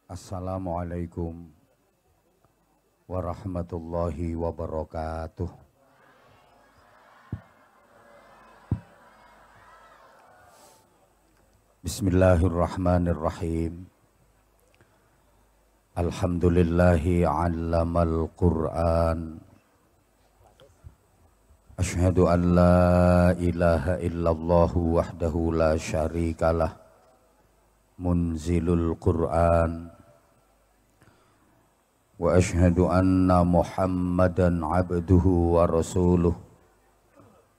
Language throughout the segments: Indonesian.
Assalamualaikum warahmatullahi wabarakatuh. Bismillahirrahmanirrahim. Alhamdulillahi 'allamal Qur'an. Asyhadu an la ilaha illallah wahdahu la syarikalah. Munzilul Qur'an. Wa asyhadu anna Muhammadan abduhu wa rasuluh.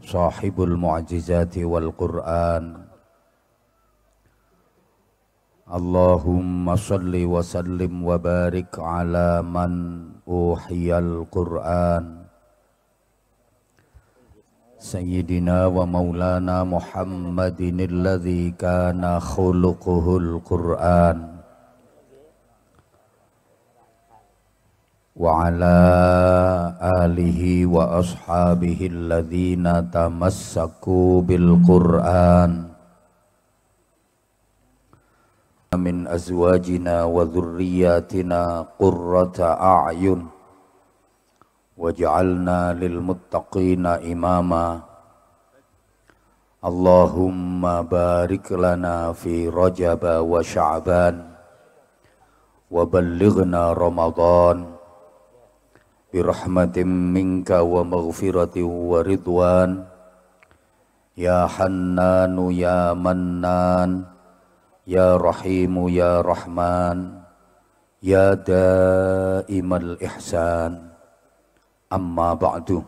Sahibul mu'jizati wal Qur'an. Allahumma salli wa sallim wa barik ala man uhiyal Qur'an. Sayyidina wa maulana Muhammadin alladhi kana khuluquhul Qur'an. Wa ala alihi wa ashabihi alladhina tamassaku bil Qur'an. Min azwajina wa dhurriyyatina qurrata a'yun waj'alna lil muttaqina imama. Allahumma barik lana fi Rajab wa Sya'ban wa ballighna Ramadan bi rahmatin minka wa maghfiratin wa ridwan ya Hannanu ya Mannan ya Rahimu ya Rahman ya Daimal Ihsan. Amma ba'du.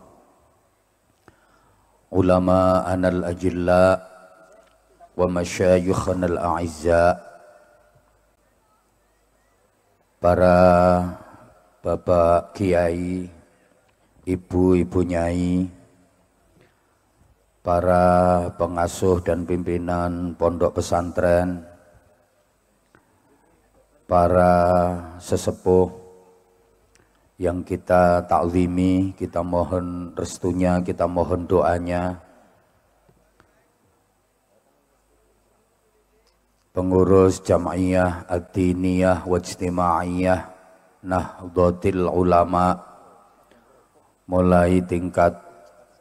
Ulama anal ajilla wa masyayikhana al-a'izza, para bapak kiai, ibu-ibu nyai, para pengasuh dan pimpinan pondok pesantren, para sesepuh yang kita taklimi, kita mohon restunya, kita mohon doanya. Pengurus Jam'iyah Ad-Diniyah Wajtima'iyah Nahdlatul Ulama, mulai tingkat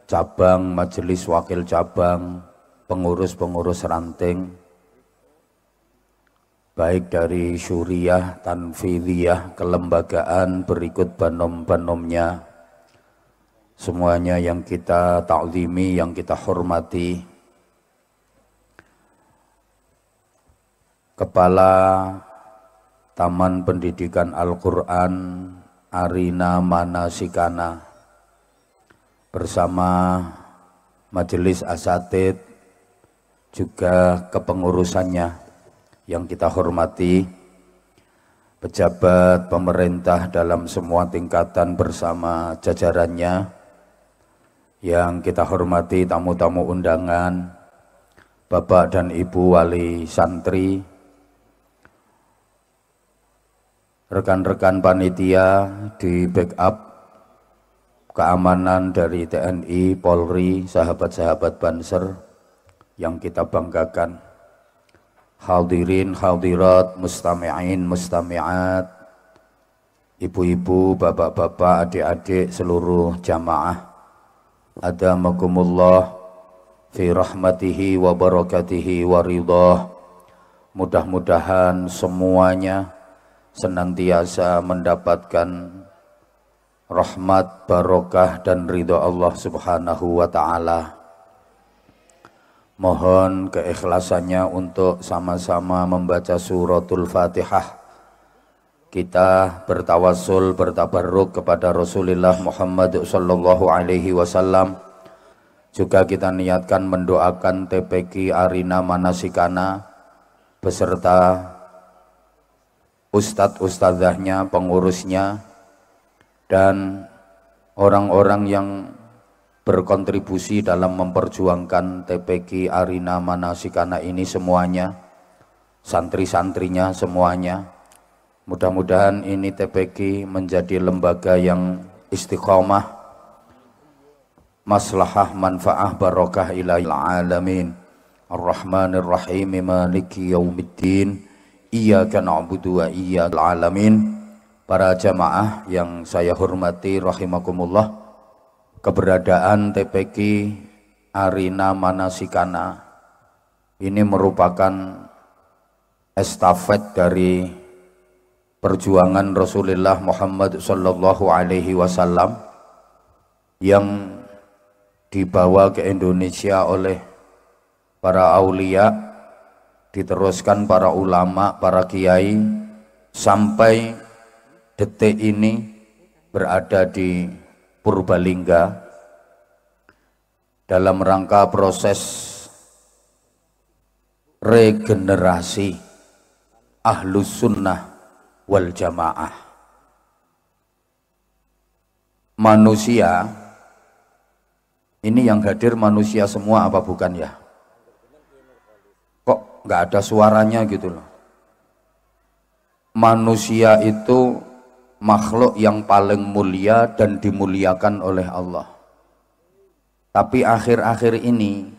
cabang, majelis wakil cabang, pengurus-pengurus ranting, baik dari syuriah, tanfidiyah, kelembagaan berikut banom-banomnya, semuanya yang kita taklimi, yang kita hormati. Kepala Taman Pendidikan Al-Quran Arina Manasikana bersama Majelis Asatid, juga kepengurusannya yang kita hormati, pejabat pemerintah dalam semua tingkatan bersama jajarannya yang kita hormati, tamu-tamu undangan, Bapak dan Ibu wali santri, rekan-rekan panitia di backup keamanan dari TNI, Polri, sahabat-sahabat Banser yang kita banggakan. Hadirin, hadirat, mustami'in, mustami'at, ibu-ibu, bapak-bapak, adik-adik, seluruh jamaah. Adamakumullah fi rahmatihi wa barakatihi wa ridhah. Mudah-mudahan semuanya senantiasa mendapatkan rahmat, barokah dan ridha Allah Subhanahu wa ta'ala. Mohon keikhlasannya untuk sama-sama membaca suratul Fatihah. Kita bertawassul, bertabarruk kepada Rasulullah Muhammad sallallahu alaihi wasallam. Juga kita niatkan mendoakan TPQ Arina Manasikana beserta ustadz-ustadzahnya, pengurusnya, dan orang-orang yang berkontribusi dalam memperjuangkan TPQ Arina Manasikana ini semuanya, santri-santrinya semuanya. Mudah-mudahan ini TPQ menjadi lembaga yang istiqomah, maslahah, manfaah, barokah ilahil alamin. Ar-Rahmanir Rahim, Maliki Yaumiddin. Iyyaka na'budu wa iyyakal alamin. Para jamaah yang saya hormati rahimakumullah, keberadaan TPQ Arina Manasikana ini merupakan estafet dari perjuangan Rasulullah Muhammad sallallahu alaihi wasallam yang dibawa ke Indonesia oleh para aulia, diteruskan para ulama, para kiai, sampai detik ini berada di Purbalingga dalam rangka proses regenerasi Ahlus Sunnah wal Jamaah. Manusia ini yang hadir manusia semua apa bukan ya? Kok nggak ada suaranya gitu loh. Manusia itu makhluk yang paling mulia dan dimuliakan oleh Allah. Tapi akhir-akhir ini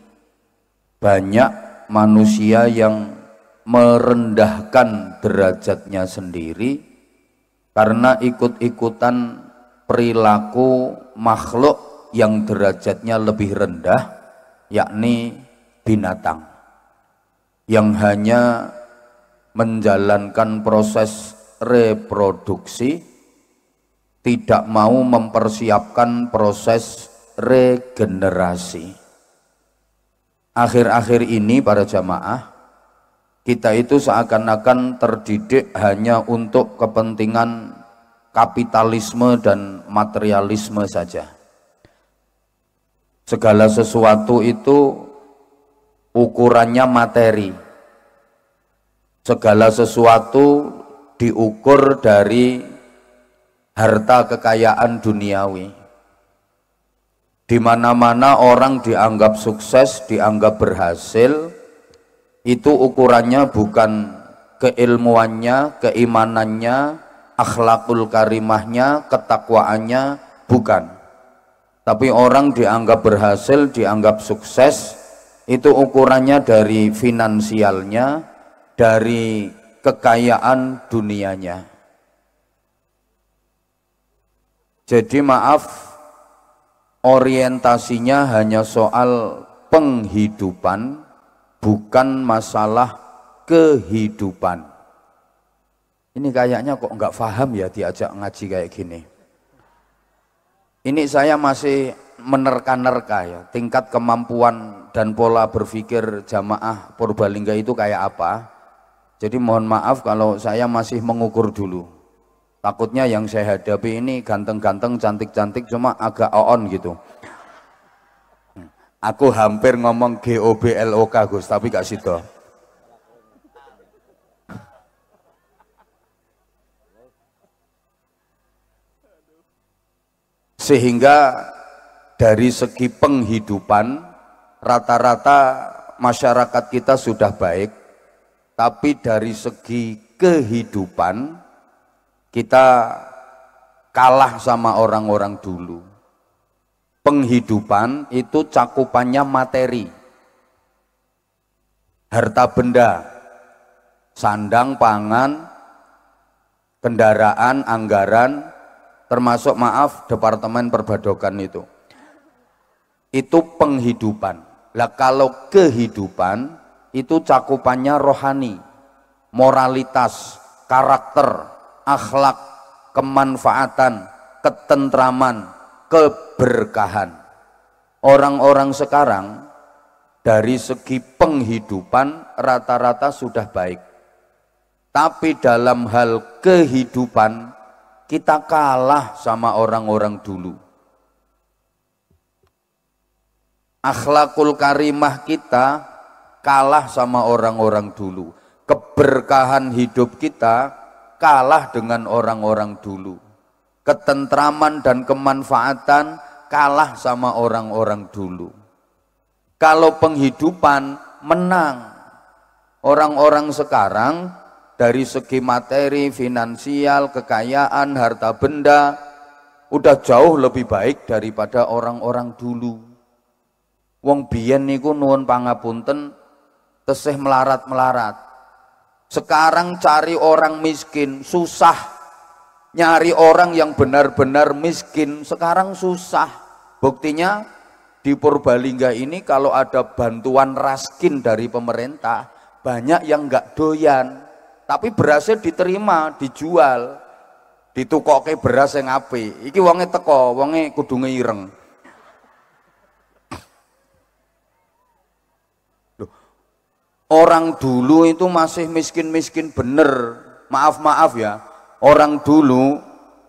banyak manusia yang merendahkan derajatnya sendiri karena ikut-ikutan perilaku makhluk yang derajatnya lebih rendah, yakni binatang yang hanya menjalankan proses reproduksi, tidak mau mempersiapkan proses regenerasi. Akhir-akhir ini para jamaah, kita itu seakan-akan terdidik hanya untuk kepentingan kapitalisme dan materialisme saja. Segala sesuatu itu ukurannya materi. Segala sesuatu diukur dari harta kekayaan duniawi. Di mana-mana orang dianggap sukses, dianggap berhasil, itu ukurannya bukan keilmuannya, keimanannya, akhlakul karimahnya, ketakwaannya, bukan. Tapi orang dianggap berhasil, dianggap sukses, itu ukurannya dari finansialnya, dari kekayaan dunianya. Jadi maaf, orientasinya hanya soal penghidupan, bukan masalah kehidupan. Ini kayaknya kok nggak paham ya diajak ngaji kayak gini. Ini saya masih menerka-nerka ya, tingkat kemampuan dan pola berpikir jamaah Purbalingga itu kayak apa. Jadi mohon maaf kalau saya masih mengukur dulu. Takutnya yang saya hadapi ini ganteng-ganteng, cantik-cantik, cuma agak on gitu. Aku hampir ngomong GOBLOK Gus, tapi gak sido. Sehingga dari segi penghidupan, rata-rata masyarakat kita sudah baik, tapi dari segi kehidupan, kita kalah sama orang-orang dulu. Penghidupan itu cakupannya materi, harta benda, sandang, pangan, kendaraan, anggaran, termasuk maaf departemen perbadokan itu penghidupan. Lah kalau kehidupan itu cakupannya rohani, moralitas, karakter, akhlak, kemanfaatan, ketentraman, keberkahan. Orang-orang sekarang dari segi penghidupan rata-rata sudah baik, tapi dalam hal kehidupan kita kalah sama orang-orang dulu. Akhlakul karimah kita kalah sama orang-orang dulu. Keberkahan hidup kita kalah dengan orang-orang dulu. Ketentraman dan kemanfaatan kalah sama orang-orang dulu. Kalau penghidupan menang. Orang-orang sekarang dari segi materi, finansial, kekayaan, harta benda udah jauh lebih baik daripada orang-orang dulu. Wong biyen niku nuwun pangapunten tesih melarat-melarat. Sekarang cari orang miskin susah, nyari orang yang benar-benar miskin sekarang susah. Buktinya di Purbalingga ini kalau ada bantuan raskin dari pemerintah, banyak yang nggak doyan, tapi berasnya diterima, dijual, ditukoke beras yang apik. Iki wonge teko, wonge kudu ngeireng. Orang dulu itu masih miskin-miskin bener. Maaf ya, orang dulu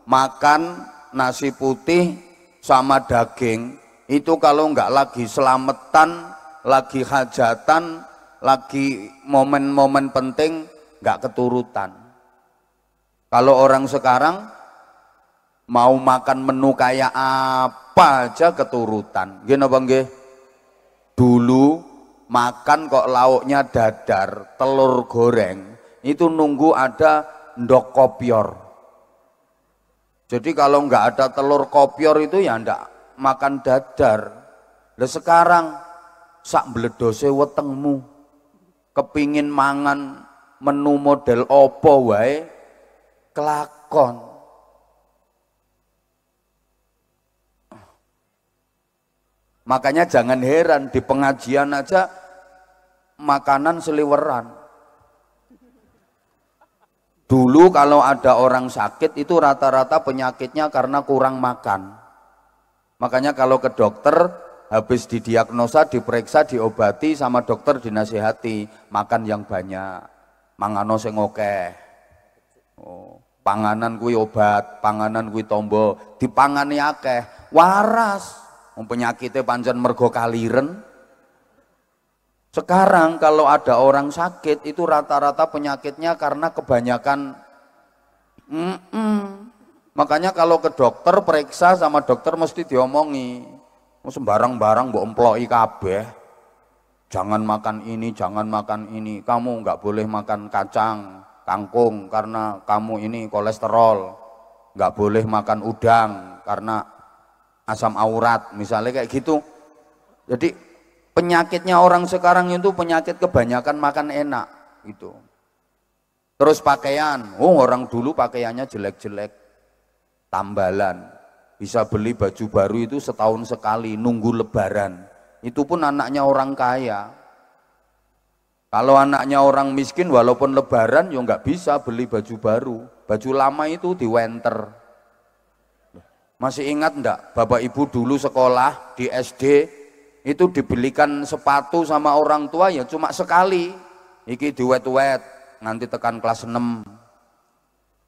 makan nasi putih sama daging itu kalau nggak lagi selamatan, lagi hajatan, lagi momen-momen penting nggak keturutan. Kalau orang sekarang mau makan menu kayak apa aja keturutan. Gini apa nggih? Dulu makan kok lauknya dadar, telur goreng, itu nunggu ada ndok kopior. Jadi kalau nggak ada telur kopior itu ya ndak makan dadar. Lah sekarang sak mbledose wetengmu kepingin mangan menu model opo wae kelakon. Makanya jangan heran di pengajian aja makanan seliweran. Dulu kalau ada orang sakit itu rata-rata penyakitnya karena kurang makan. Makanya kalau ke dokter habis didiagnosa, diperiksa, diobati sama dokter dinasihati makan yang banyak, mangano sing akeh. Panganan kuwi obat, panganan kuwi tombo, dipangani akeh, waras. Penyakitnya pancen mergo kaliren. Sekarang kalau ada orang sakit itu rata-rata penyakitnya karena kebanyakan makanya kalau ke dokter periksa sama dokter mesti diomongi sembarang-barang mbok emploki kabeh. Jangan makan ini, jangan makan ini. Kamu nggak boleh makan kacang, kangkung karena kamu ini kolesterol. Nggak boleh makan udang karena asam urat, misalnya kayak gitu. Jadi penyakitnya orang sekarang itu penyakit kebanyakan makan enak gitu. Terus pakaian, orang dulu pakaiannya jelek-jelek, tambalan, bisa beli baju baru itu setahun sekali, nunggu lebaran. Itu pun anaknya orang kaya. Kalau anaknya orang miskin walaupun lebaran ya nggak bisa beli baju baru, baju lama itu di winter. Masih ingat enggak Bapak Ibu dulu sekolah di SD itu dibelikan sepatu sama orang tua ya cuma sekali, iki diwet-wet nanti tekan kelas 6.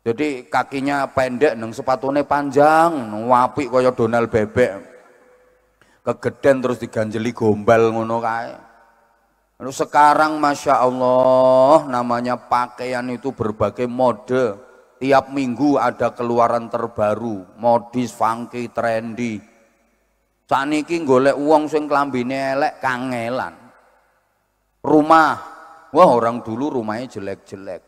Jadi kakinya pendek neng sepatunya panjang, wapi kaya Donald bebek, kegeden terus diganjeli gombal ngono kae. Lalu sekarang Masya Allah namanya pakaian itu berbagai mode. Tiap minggu ada keluaran terbaru, modis, funky, trendy. Saniki golek uang sing klambine elek kangelan. Rumah, wah orang dulu rumahnya jelek-jelek.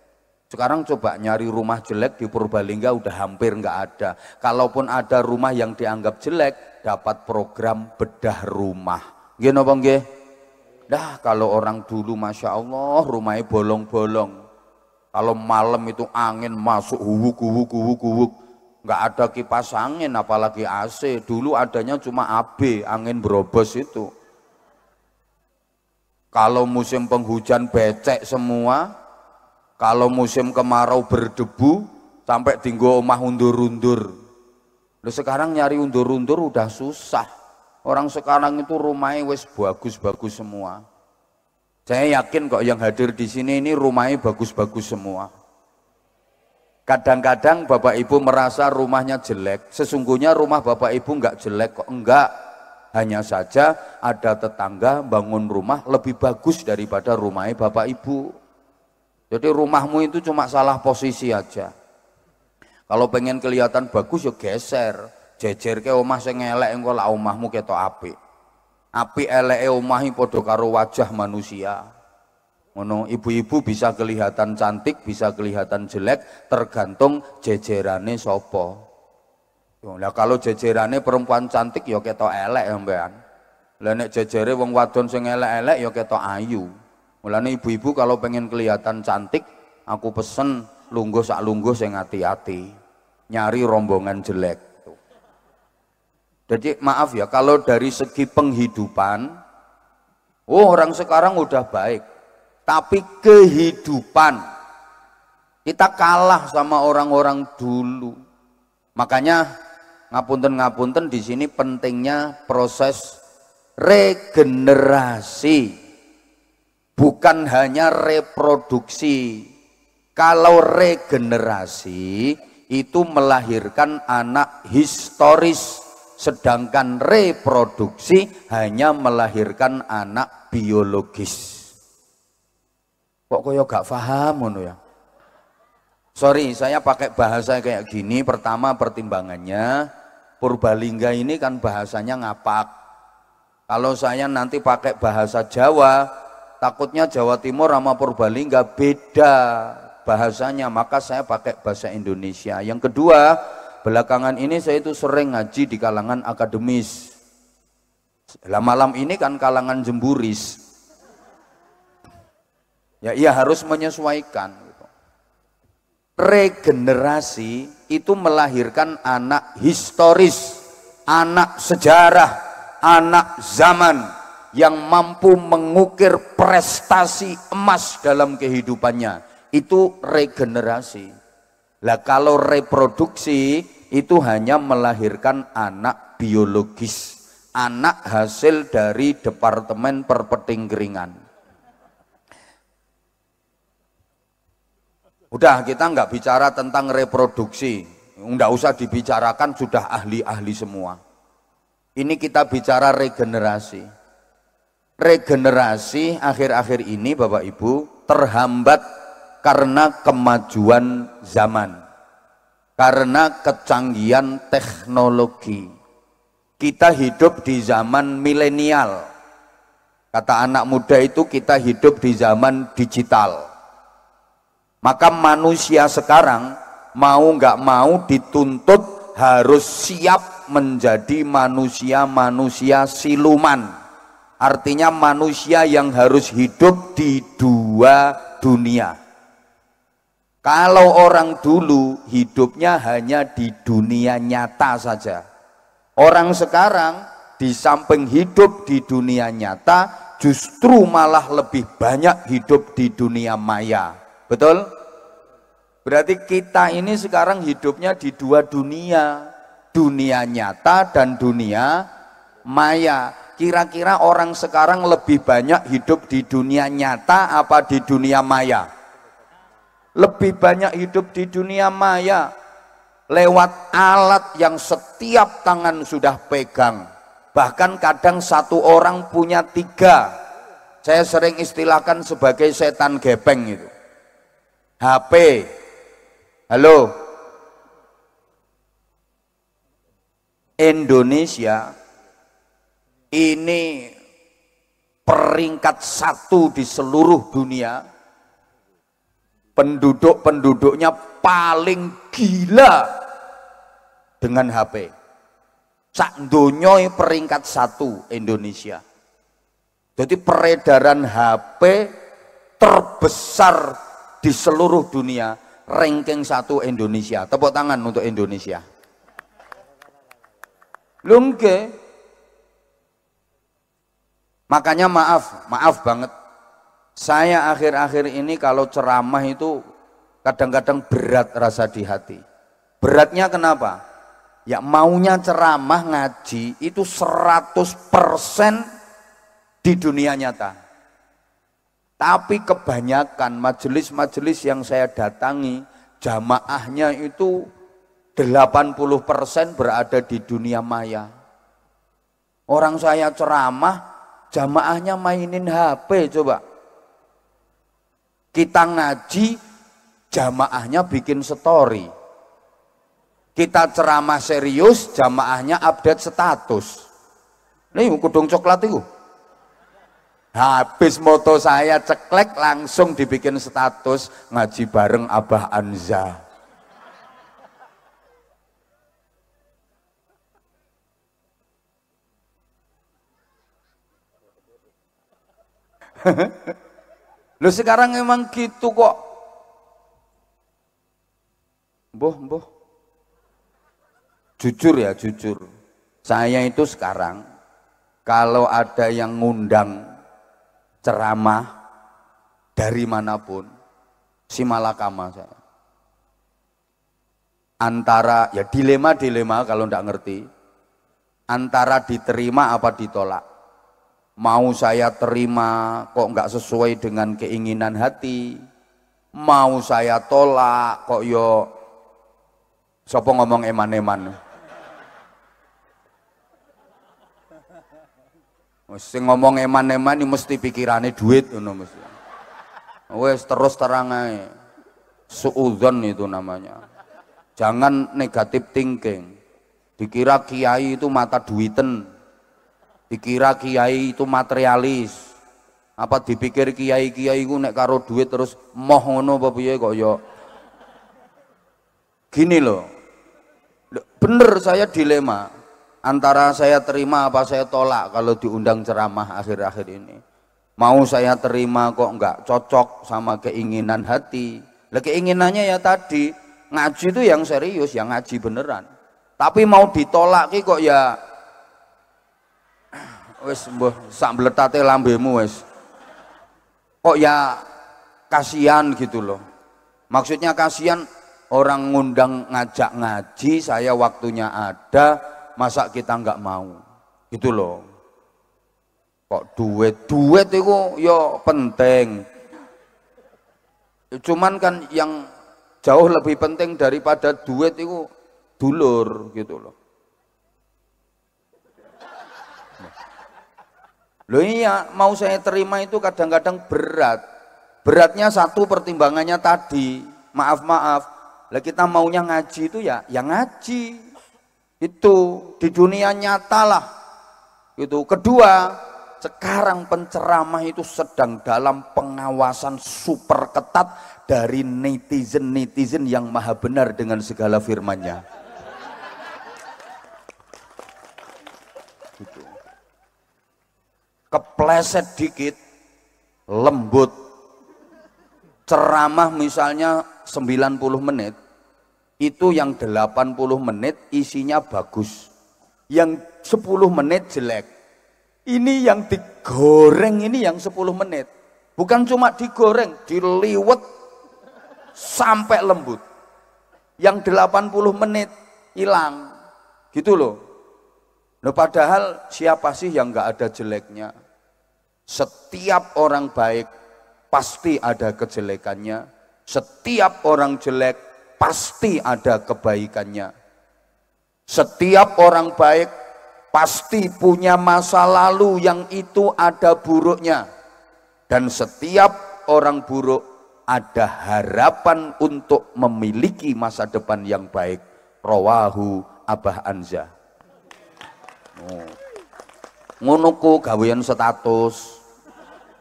Sekarang coba nyari rumah jelek di Purbalingga udah hampir nggak ada. Kalaupun ada rumah yang dianggap jelek, dapat program bedah rumah. Nggih napa nggih? Dah kalau orang dulu Masya Allah rumahnya bolong-bolong. Kalau malam itu angin masuk huwuk, nggak ada kipas angin apalagi AC. Dulu adanya cuma AB, angin berobos itu. Kalau musim penghujan becek semua, kalau musim kemarau berdebu, sampai tinggal omah undur-undur. Sekarang nyari undur-undur udah susah. Orang sekarang itu rumahnya wes bagus-bagus semua. Saya yakin kok yang hadir di sini ini rumahnya bagus-bagus semua. Kadang-kadang Bapak Ibu merasa rumahnya jelek, sesungguhnya rumah Bapak Ibu enggak jelek kok, enggak. Hanya saja ada tetangga bangun rumah lebih bagus daripada rumahnya Bapak Ibu. Jadi rumahmu itu cuma salah posisi aja. Kalau pengen kelihatan bagus ya geser, jejer ke omah sing elek engko lah omahmu ketok apik. Api eleke omahi padha karo wajah manusia. Ngono, ibu-ibu bisa kelihatan cantik, bisa kelihatan jelek, tergantung jejerane sapa. Lah kalau jejerane perempuan cantik ya ketok elek sampean. Lah nek jejere wong wadon sing elek-elek ya ketok ayu. Mulane ibu-ibu kalau pengen kelihatan cantik, aku pesen lungguh sak lungguh sing hati-hati, nyari rombongan jelek. Jadi maaf ya, kalau dari segi penghidupan, orang sekarang udah baik, tapi kehidupan kita kalah sama orang-orang dulu. Makanya ngapunten-ngapunten di sini pentingnya proses regenerasi, bukan hanya reproduksi. Kalau regenerasi itu melahirkan anak historis, sedangkan reproduksi hanya melahirkan anak biologis. Kok koyo gak paham ngono ya? Sorry, saya pakai bahasa kayak gini. Pertama, pertimbangannya Purbalingga ini kan bahasanya ngapak. Kalau saya nanti pakai bahasa Jawa, takutnya Jawa Timur sama Purbalingga beda bahasanya, maka saya pakai bahasa Indonesia. Yang kedua, belakangan ini saya itu sering ngaji di kalangan akademis. Lah malam ini kan kalangan jemburis. Ya iya harus menyesuaikan. Regenerasi itu melahirkan anak historis, anak sejarah, anak zaman yang mampu mengukir prestasi emas dalam kehidupannya. Itu regenerasi. Lah kalau reproduksi itu hanya melahirkan anak biologis, anak hasil dari Departemen Perpetingkringan. Udah, kita nggak bicara tentang reproduksi, nggak usah dibicarakan, sudah ahli-ahli semua. Ini kita bicara regenerasi. Regenerasi akhir-akhir ini Bapak Ibu terhambat karena kemajuan zaman, karena kecanggihan teknologi. Kita hidup di zaman milenial. Kata anak muda itu kita hidup di zaman digital. Maka manusia sekarang mau nggak mau dituntut harus siap menjadi manusia-manusia siluman. Artinya manusia yang harus hidup di dua dunia. Kalau orang dulu hidupnya hanya di dunia nyata saja. Orang sekarang di samping hidup di dunia nyata, justru malah lebih banyak hidup di dunia maya. Betul? Berarti kita ini sekarang hidupnya di dua dunia, dunia nyata dan dunia maya. Kira-kira orang sekarang lebih banyak hidup di dunia nyata apa di dunia maya? Lebih banyak hidup di dunia maya, lewat alat yang setiap tangan sudah pegang. Bahkan kadang satu orang punya 3. Saya sering istilahkan sebagai setan gepeng itu. HP, halo, Indonesia ini peringkat 1 di seluruh dunia, penduduknya paling gila dengan HP. Sak donya peringkat 1 Indonesia. Jadi peredaran HP terbesar di seluruh dunia, ranking 1 Indonesia. Tepuk tangan untuk Indonesia. Lungke. Makanya maaf banget. Saya akhir-akhir ini kalau ceramah itu kadang-kadang berat rasa di hati. Beratnya kenapa? Ya maunya ceramah ngaji itu 100% di dunia nyata. Tapi kebanyakan majelis-majelis yang saya datangi, jamaahnya itu 80% berada di dunia maya. Orang saya ceramah, jamaahnya mainin HP coba. Kita ngaji, jamaahnya bikin story. Kita ceramah serius, jamaahnya update status. Nih kudung coklat itu. Habis moto saya ceklek langsung dibikin status ngaji bareng Abah Anza. Lu sekarang emang gitu kok. Mbuh. Jujur ya, jujur. Saya itu sekarang kalau ada yang ngundang ceramah dari manapun, si malakama saya. Antara ya dilema kalau ndak ngerti, antara diterima apa ditolak. Mau saya terima kok nggak sesuai dengan keinginan hati, mau saya tolak kok yo sopo ngomong eman-eman. Mesti ngomong eman-eman ini mesti pikirannya duit ngono mesti. Wes terus terang ae. Suudzon itu namanya. Jangan negatif thinking. Dikira kiai itu mata duiten. Dikira kiai itu materialis. Apa dipikir kiai-kiai ku nek karo duit terus moh ngono apa piye kok ya. Gini loh. Bener saya dilema antara saya terima apa saya tolak kalau diundang ceramah akhir-akhir ini. Mau saya terima kok enggak cocok sama keinginan hati. Lah keinginannya ya tadi ngaji itu yang serius, yang ngaji beneran. Tapi mau ditolak ki kok ya wis mbuh sak mbletate lambemu wis. Kok ya kasihan gitu loh. Maksudnya kasihan orang ngundang ngajak ngaji, saya waktunya ada, masa kita nggak mau gitu loh. Kok duit itu yo penting, cuman kan yang jauh lebih penting daripada duit itu dulur gitu loh. Loh iya, mau saya terima itu kadang-kadang beratnya satu pertimbangannya tadi, maaf lah kita maunya ngaji itu ya ngaji itu di dunia nyata lah itu. Kedua, sekarang penceramah itu sedang dalam pengawasan super ketat dari netizen yang maha benar dengan segala firman-Nya gitu. Kepleset dikit lembut ceramah misalnya 90 menit, itu yang 80 menit isinya bagus, yang 10 menit jelek. Ini yang digoreng ini yang 10 menit, bukan cuma digoreng, diliwet sampai lembut. Yang 80 menit hilang gitu loh. Nah, padahal siapa sih yang nggak ada jeleknya? Setiap orang baik pasti ada kejelekannya. Setiap orang jelek pasti ada kebaikannya. Setiap orang baik pasti punya masa lalu yang itu ada buruknya. Dan setiap orang buruk ada harapan untuk memiliki masa depan yang baik. Rawahu Abah Anza. Ngono ku gawean status.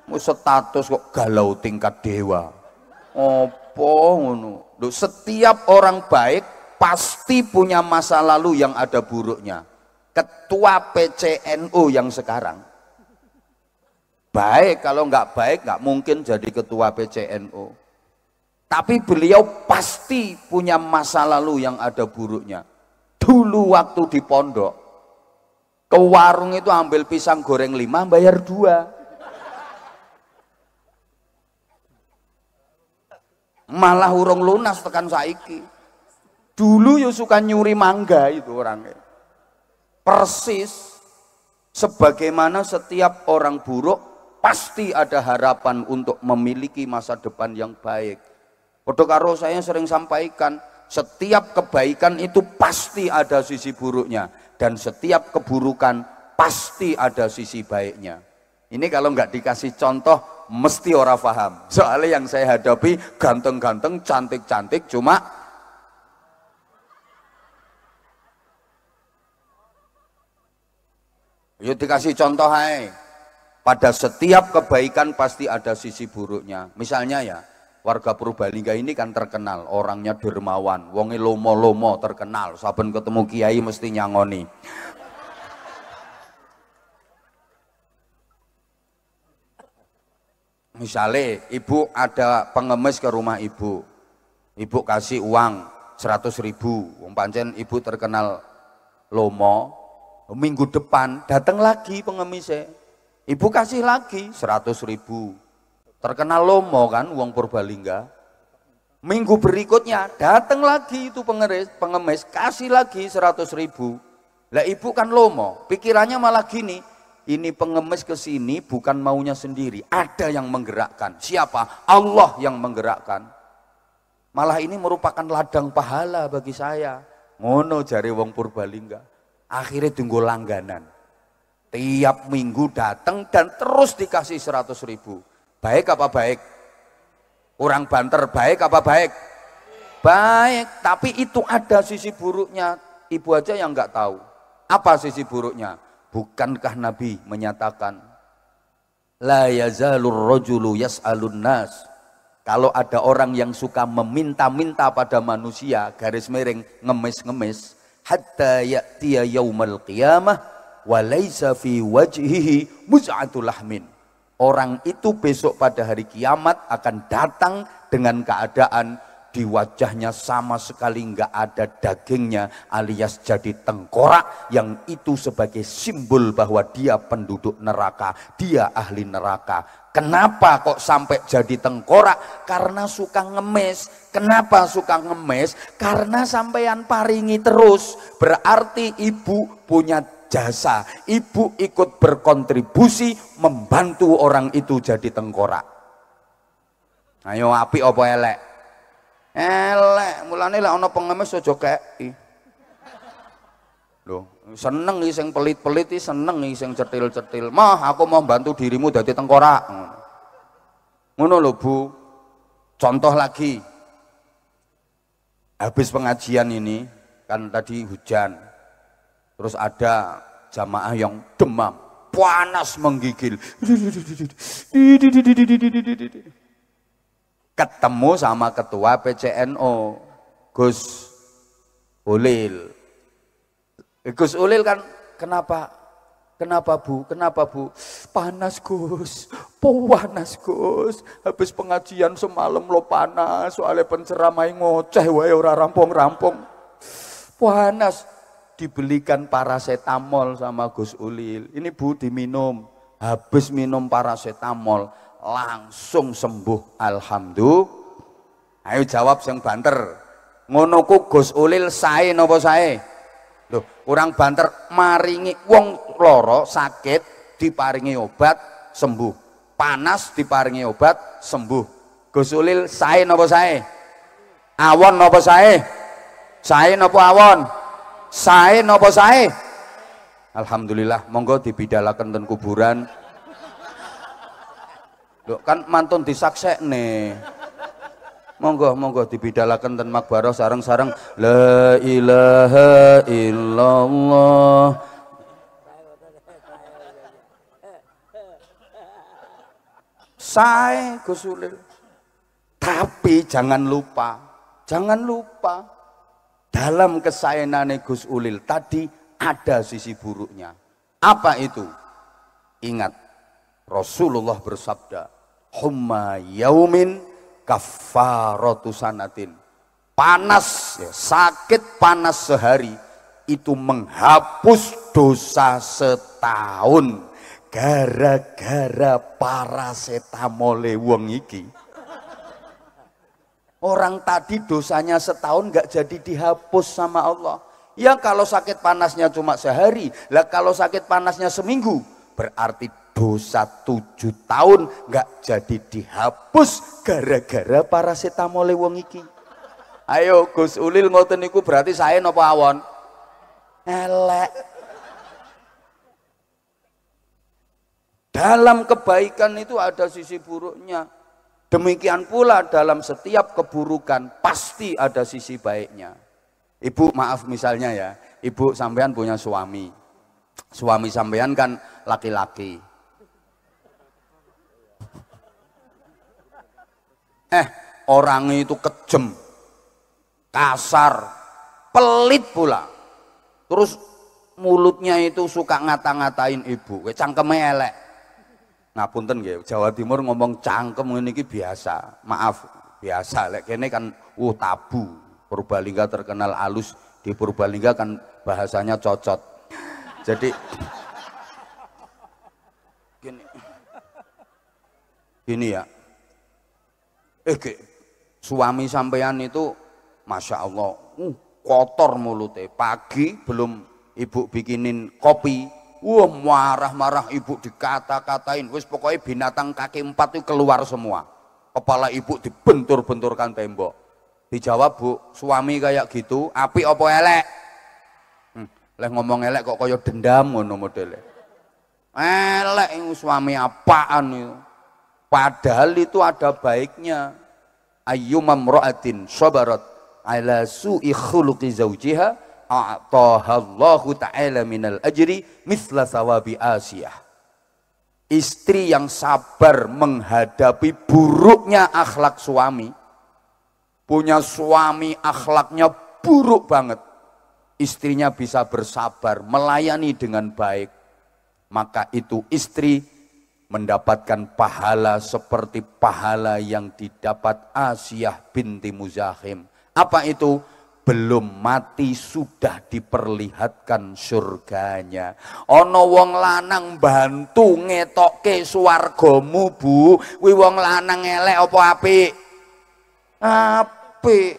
Status kok galau tingkat dewa. Opo ngono. Loh, setiap orang baik pasti punya masa lalu yang ada buruknya. Ketua PCNU yang sekarang baik, kalau nggak baik nggak mungkin jadi ketua PCNU. Tapi beliau pasti punya masa lalu yang ada buruknya. Dulu waktu di pondok, ke warung itu ambil pisang goreng 5 bayar 2. Malah urung lunas tekan saiki. Dulu ya suka nyuri mangga itu orangnya. Persis sebagaimana setiap orang buruk pasti ada harapan untuk memiliki masa depan yang baik. Padha karo saya sering sampaikan, setiap kebaikan itu pasti ada sisi buruknya, dan setiap keburukan pasti ada sisi baiknya. Ini kalau nggak dikasih contoh mesti orang paham. Soalnya yang saya hadapi ganteng-ganteng, cantik-cantik, cuma yuk dikasih contoh hai. Pada setiap kebaikan pasti ada sisi buruknya. Misalnya ya, warga Purbalingga ini kan terkenal, orangnya dermawan, wonge lomo-lomo terkenal, saben ketemu kiai mesti nyangoni. Misalnya ibu ada pengemis ke rumah ibu kasih uang 100.000. Wong pancen ibu terkenal lomo. Minggu depan datang lagi pengemisnya, ibu kasih lagi 100.000. Terkenal lomo kan uang Purbalingga. Minggu berikutnya datang lagi itu pengemis kasih lagi 100.000. Lah ibu kan lomo, pikirannya malah gini, ini pengemis ke sini bukan maunya sendiri, ada yang menggerakkan. Siapa? Allah yang menggerakkan. Malah ini merupakan ladang pahala bagi saya. Ngono jare wong Purbalingga. Akhirnya tunggu langganan, tiap minggu datang dan terus dikasih 100.000. Baik apa baik? Kurang banter, baik apa baik? Baik, tapi itu ada sisi buruknya. Ibu aja yang nggak tahu. Apa sisi buruknya? Bukankah Nabi menyatakan, la yazalur rajulu yas'alun nas. Kalau ada orang yang suka meminta-minta pada manusia, garis miring ngemis-ngemis, hatta ya'tiya yaumal qiyamah wa laisa fi wajhihi muz'atul lahmin. Orang itu besok pada hari kiamat akan datang dengan keadaan di wajahnya sama sekali nggak ada dagingnya, alias jadi tengkorak, yang itu sebagai simbol bahwa dia penduduk neraka, dia ahli neraka. Kenapa kok sampai jadi tengkorak? Karena suka ngemis. Kenapa suka ngemis? Karena sampean paringi terus. Berarti ibu punya jasa. Ibu ikut berkontribusi membantu orang itu jadi tengkorak. Ayo apik apa elek? Elek. Mulane lek ana pengemis aja kei. Loh, seneng iki sing pelit-pelit iki, seneng iki sing cetil-cetil. Mah, aku mau bantu dirimu dadi tengkorak. Ngono lho, Bu. Contoh lagi. Habis pengajian ini kan tadi hujan. Terus ada jamaah yang demam, panas menggigil. Ketemu sama ketua PCNO, Gus Ulil. Gus Ulil kan, kenapa Bu? Kenapa Bu? Panas Gus, panas Gus. Habis pengajian semalam lo panas, soalnya penceramai ngoceh wae ora rampung-rampung. Panas. Dibelikan paracetamol sama Gus Ulil. Ini Bu diminum. Habis minum paracetamol langsung sembuh. Alhamdulillah. Ayo jawab yang banter. Ngono ku Gus Ulil sae napa sae? Loh, orang banter maringi wong loro sakit diparingi obat sembuh, panas diparingi obat sembuh. Gus Ulil sae napa sae? Awon napa sae? Sae napa awon? Sae napa sae? Alhamdulillah, monggo dibidalaken ten kuburan. Loh, kan mantun disaksekne. Monggo dibidalaken ten makbarah sareng-sareng la ilaha illallah. Sae Gus Ulil. Tapi jangan lupa dalam kesaenane Gus Ulil tadi ada sisi buruknya. Apa itu? Ingat, Rasulullah bersabda, humma yaumin kafaratu sanatin. Panas, ya, sakit panas sehari itu menghapus dosa setahun. Gara-gara paracetamol wong iki. Orang tadi dosanya setahun gak jadi dihapus sama Allah. Ya kalau sakit panasnya cuma sehari, lah kalau sakit panasnya seminggu, berarti dosa 7 tahun nggak jadi dihapus gara-gara paracetamol wong iki. Ayo Gus Ulil ngoten niku berarti saya napa awon? Elek. Dalam kebaikan itu ada sisi buruknya. Demikian pula dalam setiap keburukan pasti ada sisi baiknya. Ibu maaf misalnya ya, ibu sampean punya suami. Suami sampean kan laki-laki. Orangnya itu kejem, kasar, pelit pula. Terus mulutnya itu suka ngata-ngatain ibu, cangkeme elek. Ngapunten nggih, Jawa Timur ngomong cangkem ngene iki biasa. Maaf, biasa. Lek kene kan tabu. Purbalingga terkenal halus, di Purbalingga kan bahasanya cocot. Jadi gini ya, suami sampean itu Masya Allah kotor mulutnya, pagi belum ibu bikinin kopi, marah-marah ibu, dikata-katain, wis pokoknya binatang kaki 4 itu keluar semua, kepala ibu dibentur-benturkan tembok. Dijawab, Bu, suami kayak gitu apik apa elek? Leh ngomong elek kok kaya dendam ngono modele. Elek suami apaan itu? Padahal itu ada baiknya. Ayyumam ra'atin sabarat ala su'i khuluqi zawjiha a'tahallahu ta'ala minal ajri misla sawabi Asiyah. Istri yang sabar menghadapi buruknya akhlak suami, punya suami akhlaknya buruk banget, istrinya bisa bersabar melayani dengan baik, maka itu istri mendapatkan pahala seperti pahala yang didapat Asiyah binti Muzahim. Apa itu? Belum mati sudah diperlihatkan surganya. Ono wong lanang bantu ngetokke swargamu, Bu. Kuwi wong lanang elek apa apik? Apik.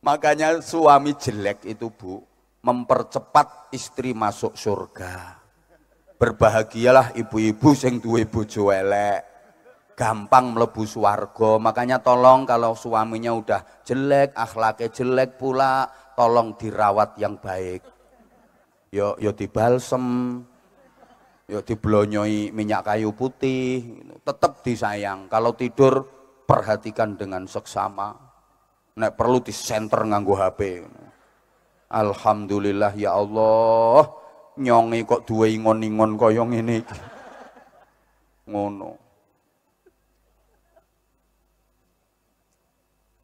Makanya suami jelek itu, Bu, mempercepat istri masuk surga. Berbahagialah ibu-ibu sing duwe bojo elek, gampang mlebu swarga. Makanya tolong kalau suaminya udah jelek, akhlaknya jelek pula, tolong dirawat yang baik. Yo dibalsem, yo diblonyoi minyak kayu putih, tetap disayang. Kalau tidur perhatikan dengan seksama. Nek perlu disenter nganggo HP. Alhamdulillah ya Allah, nyongi kok duwe ingon-ingon kaya ngene iki. Ngono.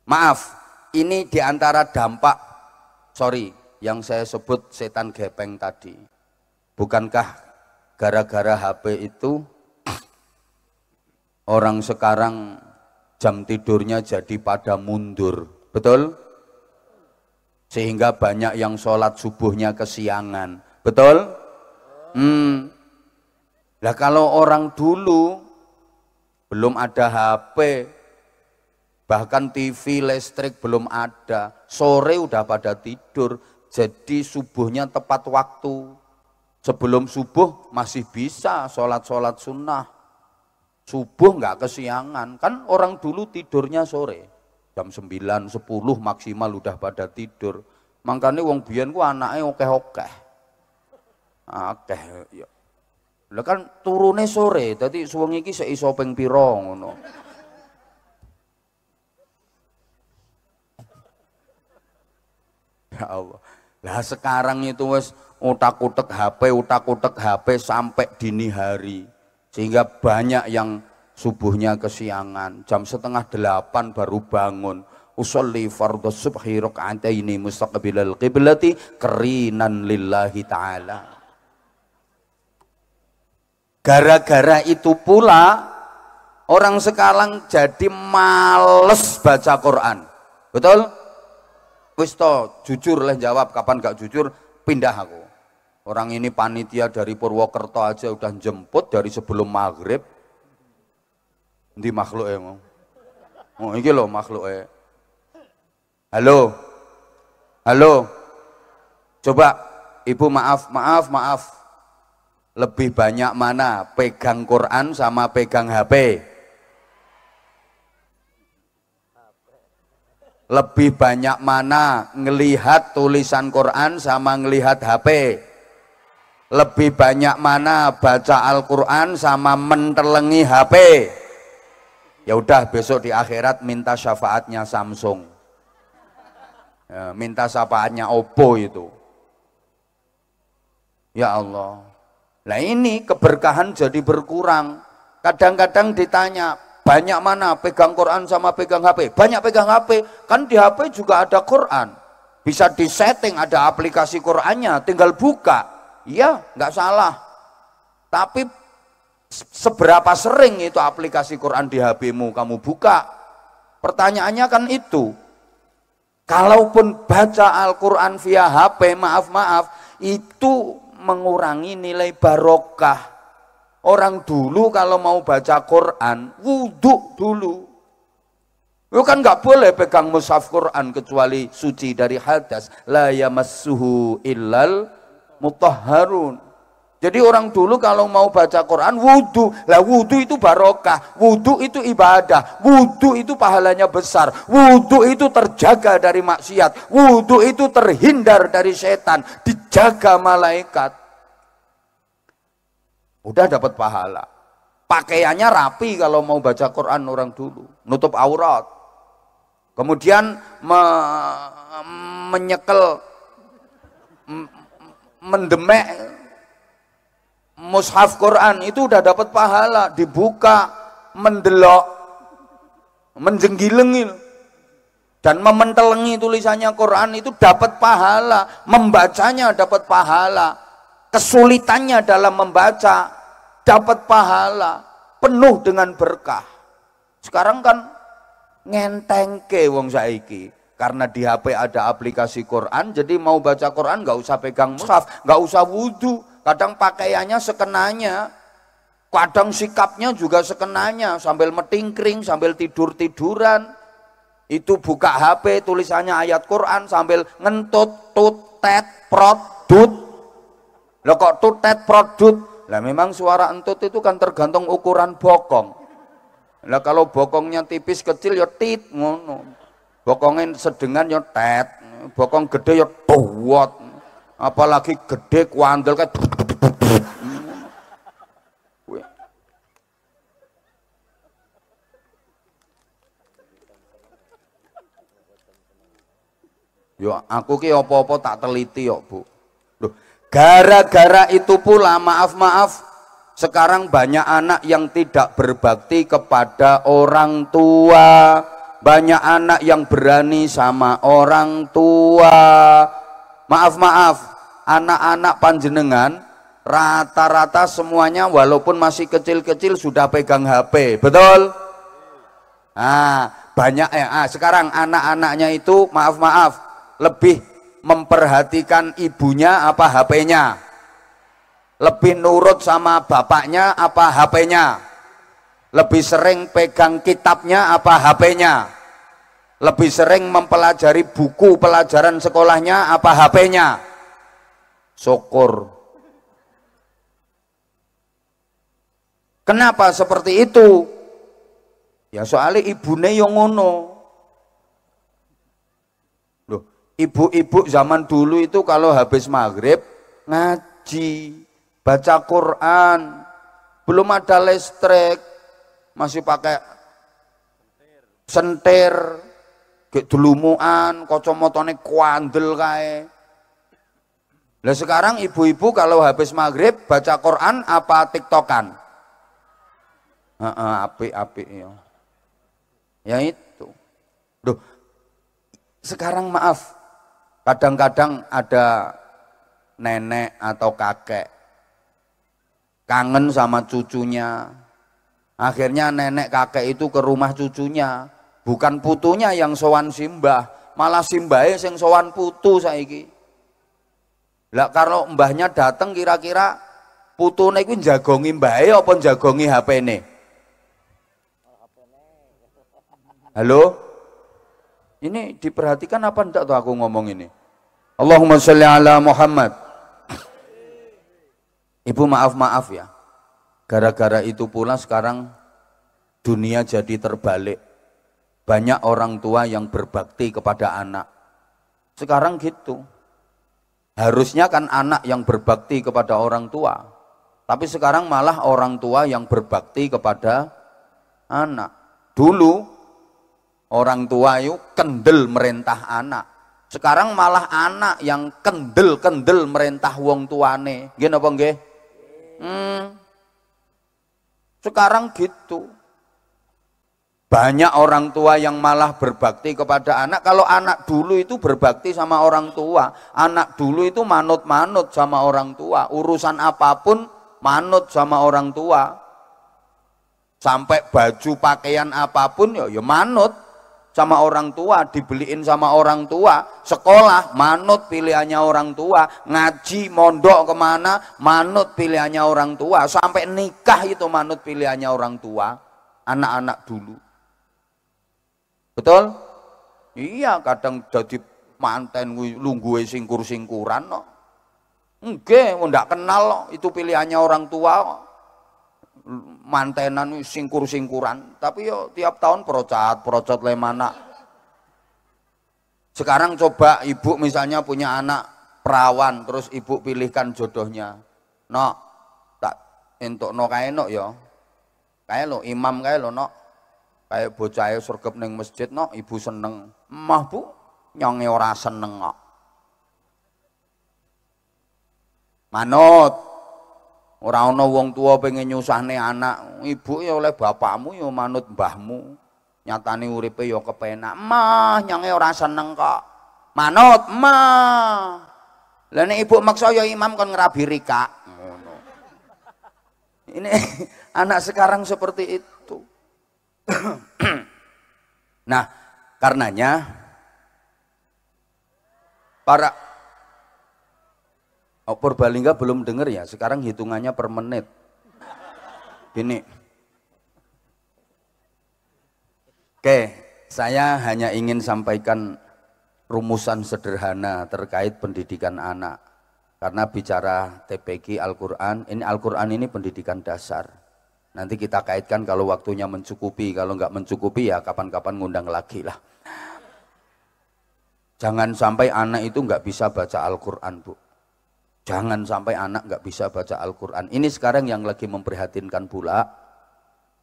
Maaf, ini diantara dampak, yang saya sebut setan gepeng tadi. Bukankah gara-gara HP itu orang sekarang jam tidurnya jadi pada mundur, betul? Sehingga banyak yang sholat subuhnya kesiangan, betul? Lah kalau orang dulu belum ada HP, bahkan TV listrik belum ada, sore udah pada tidur, jadi subuhnya tepat waktu. Sebelum subuh masih bisa sholat-sholat sunnah, subuh nggak kesiangan. Kan orang dulu tidurnya sore, jam 9, 10 maksimal udah pada tidur. Makanya wong biyen ku anake okeh-okeh. Akeh ya. Lah kan turune sore, dadi suwengi iki sik iso ping pira ngono. Ya Allah. Lah sekarang itu wis utak-utek HP sampai dini hari. Sehingga banyak yang subuhnya kesiangan, jam 7:30 baru bangun. Usolli fardhu subhi raka'ataini mustaqbilal qiblati qarinan lillahi ta'ala. Gara-gara itu pula orang sekarang jadi males baca Quran. Betul? Wis to, jujur lah jawab, kapan gak jujur pindah aku. Orang ini panitia dari Purwokerto aja udah jemput dari sebelum maghrib. Ndi makhluk emang. Oh iki lho makhluk Halo. Coba Ibu maaf. Lebih banyak mana pegang Quran sama pegang HP? Lebih banyak mana ngelihat tulisan Quran sama ngelihat HP? Lebih banyak mana baca Al-Quran sama mentelengi HP? Ya udah, besok di akhirat minta syafaatnya Samsung, ya, minta syafaatnya Oppo itu. Ya Allah, nah ini keberkahan jadi berkurang. Kadang-kadang ditanya, banyak mana pegang Quran sama pegang HP? Banyak pegang HP, kan di HP juga ada Quran, bisa disetting, ada aplikasi Qurannya, tinggal buka. Iya, nggak salah. Tapi seberapa sering itu aplikasi Quran di HP-mu kamu buka? Pertanyaannya kan itu. Kalaupun baca Al-Quran via HP, maaf, itu mengurangi nilai barokah. Orang dulu kalau mau baca Quran, wudhu dulu. Itu kan nggak boleh pegang mushaf Quran kecuali suci dari hadas. La yamassuhu illal mutahharun. Jadi orang dulu kalau mau baca Quran wudhu, lah wudhu itu barokah, wudhu itu ibadah, wudhu itu pahalanya besar, wudhu itu terjaga dari maksiat, wudhu itu terhindar dari setan, dijaga malaikat. Udah dapat pahala. Pakaiannya rapi kalau mau baca Quran orang dulu, nutup aurat. Kemudian menyekel, mendemek mushaf Quran itu udah dapat pahala, dibuka, mendelok, menjenggilengil dan mementelengi tulisannya Quran itu dapat pahala, membacanya dapat pahala, kesulitannya dalam membaca dapat pahala, penuh dengan berkah. Sekarang kan ngentengke wong saiki, karena di HP ada aplikasi Quran, jadi mau baca Quran nggak usah pegang mushaf, nggak usah wudhu. Kadang pakaiannya sekenanya, kadang sikapnya juga sekenanya, sambil metingkring, sambil tidur-tiduran. Itu buka HP, tulisannya ayat Quran, sambil ngentut, tut, tet, prot, dut. Loh kok tut, tet, prot, dut? Lah memang suara entut itu kan tergantung ukuran bokong. Lah kalau bokongnya tipis kecil ya tit, ngono. Bokongnya sedengan ya tet, bokong gede ya tuwot. Apalagi gede kuandel kayak yo aku ki apa-apa tak teliti yo Bu. Loh, gara-gara itu pula maaf sekarang banyak anak yang tidak berbakti kepada orang tua, banyak anak yang berani sama orang tua. Maaf, anak-anak panjenengan rata-rata semuanya walaupun masih kecil-kecil sudah pegang HP, betul? Nah, banyak ya. Sekarang anak-anaknya itu maaf, lebih memperhatikan ibunya apa HP-nya? Lebih nurut sama bapaknya apa HP-nya? Lebih sering pegang kitabnya apa HP-nya? Lebih sering mempelajari buku pelajaran sekolahnya apa HP-nya? Syukur. Kenapa seperti itu? Ya soalnya ibune yang ngono. Loh, ibu-ibu zaman dulu itu kalau habis maghrib ngaji, baca Quran, belum ada listrik, masih pakai sentir. Delumuan, kacamotane kuandel kae. Lah sekarang ibu-ibu kalau habis maghrib baca Quran apa TikTokan? Apik ya. Ya itu. Duh. Sekarang maaf, kadang-kadang ada nenek atau kakek kangen sama cucunya. Akhirnya nenek kakek itu ke rumah cucunya. Bukan putunya yang sowan simbah, malah simbahe sing sowan putu saiki. Lah kalau mbahnya dateng kira-kira putune kuwi jagongi mbahe apa jagongi HP-ne? Halo? Ini diperhatikan apa enggak tuh aku ngomong ini? Allahumma sholli ala Muhammad. Ibu maaf ya. Gara-gara itu pula sekarang dunia jadi terbalik. Banyak orang tua yang berbakti kepada anak. Sekarang gitu. Harusnya kan anak yang berbakti kepada orang tua. Tapi sekarang malah orang tua yang berbakti kepada anak. Dulu orang tua itu kendel merintah anak. Sekarang malah anak yang kendel merintah wong tuane. Nggih napa nggih? Sekarang gitu. Banyak orang tua yang malah berbakti kepada anak. Kalau anak dulu itu berbakti sama orang tua, anak dulu itu manut-manut sama orang tua, urusan apapun manut sama orang tua. Sampai baju pakaian apapun ya manut. sama orang tua, dibeliin sama orang tua, sekolah manut pilihannya orang tua, ngaji mondok kemana manut pilihannya orang tua, sampai nikah itu manut pilihannya orang tua. Anak-anak dulu, betul? Iya, kadang jadi manten lungguhe singkur-singkuran no. Nggih, ndak kenal no. Itu pilihannya orang tua. Mantenan singkur-singkuran, tapi yo tiap tahun procot lemana. Sekarang coba ibu misalnya punya anak perawan, terus ibu pilihkan jodohnya. No, tak entuk no kae no yo. Kae lo imam kae lo no. Kayak bocah surgep ning masjid no, ibu seneng. Emah Bu, nyonge ora seneng kok. Manut. Ora ana wong tua pengen nyusahne anak, ibu ya oleh bapakmu ya manut mbahmu. Nyatane uripe ya kepenak. Mah nyonge ora seneng kok. Manut, mah. Lah nek ibu maksa ya imam kon ngrabi rika. Ngono. Ini anak sekarang seperti itu. Nah, karenanya para Purbalingga belum dengar ya, sekarang hitungannya per menit. Gini. Oke, saya hanya ingin sampaikan rumusan sederhana terkait pendidikan anak. Karena bicara TPQ Al-Quran, Al-Quran ini pendidikan dasar. Nanti kita kaitkan kalau waktunya mencukupi, kalau nggak mencukupi ya kapan-kapan ngundang lagi lah. Jangan sampai anak itu nggak bisa baca Al-Quran, Bu. Jangan sampai anak nggak bisa baca Al-Quran. Ini sekarang yang lagi memprihatinkan pula.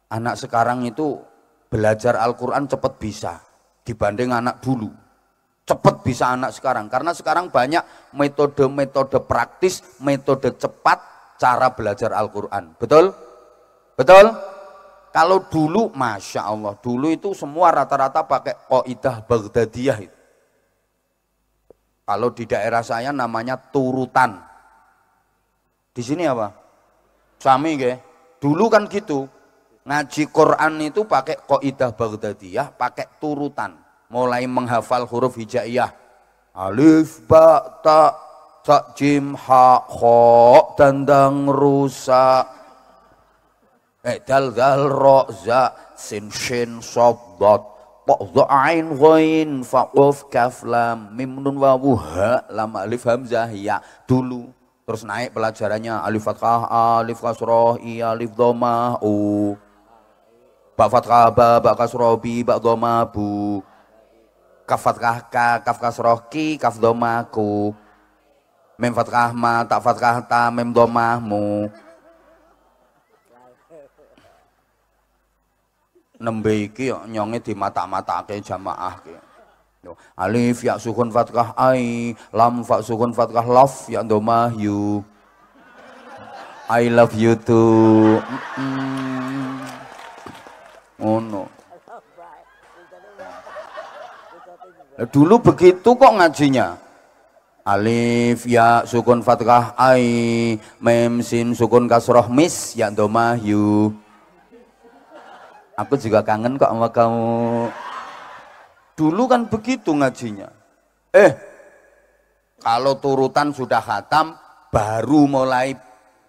Anak sekarang itu belajar Al-Quran cepat bisa dibanding anak dulu. Cepat bisa anak sekarang. Karena sekarang banyak metode-metode praktis, metode cepat cara belajar Al-Quran. Betul? Betul? Kalau dulu, Masya Allah, dulu itu semua rata-rata pakai Qaidah Baghdadiyah. Kalau di daerah saya namanya turutan. Di sini apa? Sami ke? Dulu kan gitu. Ngaji Quran itu pakai Qaidah Baghdadiyah, pakai turutan. Mulai menghafal huruf hijaiyah. Alif, ba, ta, sa, jim, ha, kho, dandang, rusa. Dal, dal, ro, za, sin, shin, sob, dot. Po, do, ain, ghain, fa, qaf, kaf, lam, mim, nun, wawu, ha, lam, alif, hamzah, ya. Dulu. Terus naik pelajarannya alif fathah, alif kasroh, i, alif dhamma, u. Ba fathah, ba kasroh, bi, ba dhamma, bu. Kaf fathah, ka, kaf kasroh, ki, kaf dhamma, ku. Mim fathah, ma, ta fathah, ta, mim dhamma, mu. Nembe iki nyonge di mata-matake jamaah ki. Alif ya sukun fathah ai, lam fa sukun fathah love ya dhamma you. I love you too. Oh no. Dulu begitu kok ngajinya. Alif ya sukun fathah ai, mem sin sukun kasroh mis ya dhamma you. Aku juga kangen kok sama kamu. Dulu kan begitu ngajinya. Kalau turutan sudah khatam, baru mulai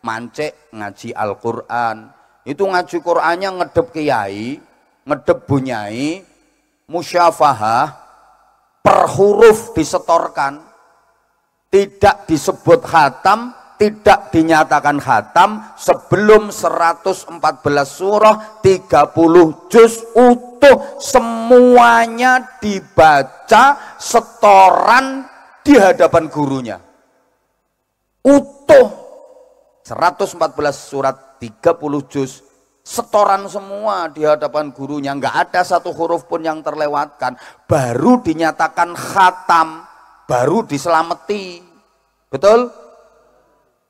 mancek ngaji Al-Quran. Itu ngaji Qurannya ngedep kiai, ngedep bunyai, musyafahah, per huruf disetorkan. Tidak disebut khatam, tidak dinyatakan khatam sebelum 114 surah 30 juz utuh semuanya dibaca setoran di hadapan gurunya. Utuh 114 surat 30 juz setoran semua di hadapan gurunya, nggak ada satu huruf pun yang terlewatkan, baru dinyatakan khatam, baru diselamati. Betul?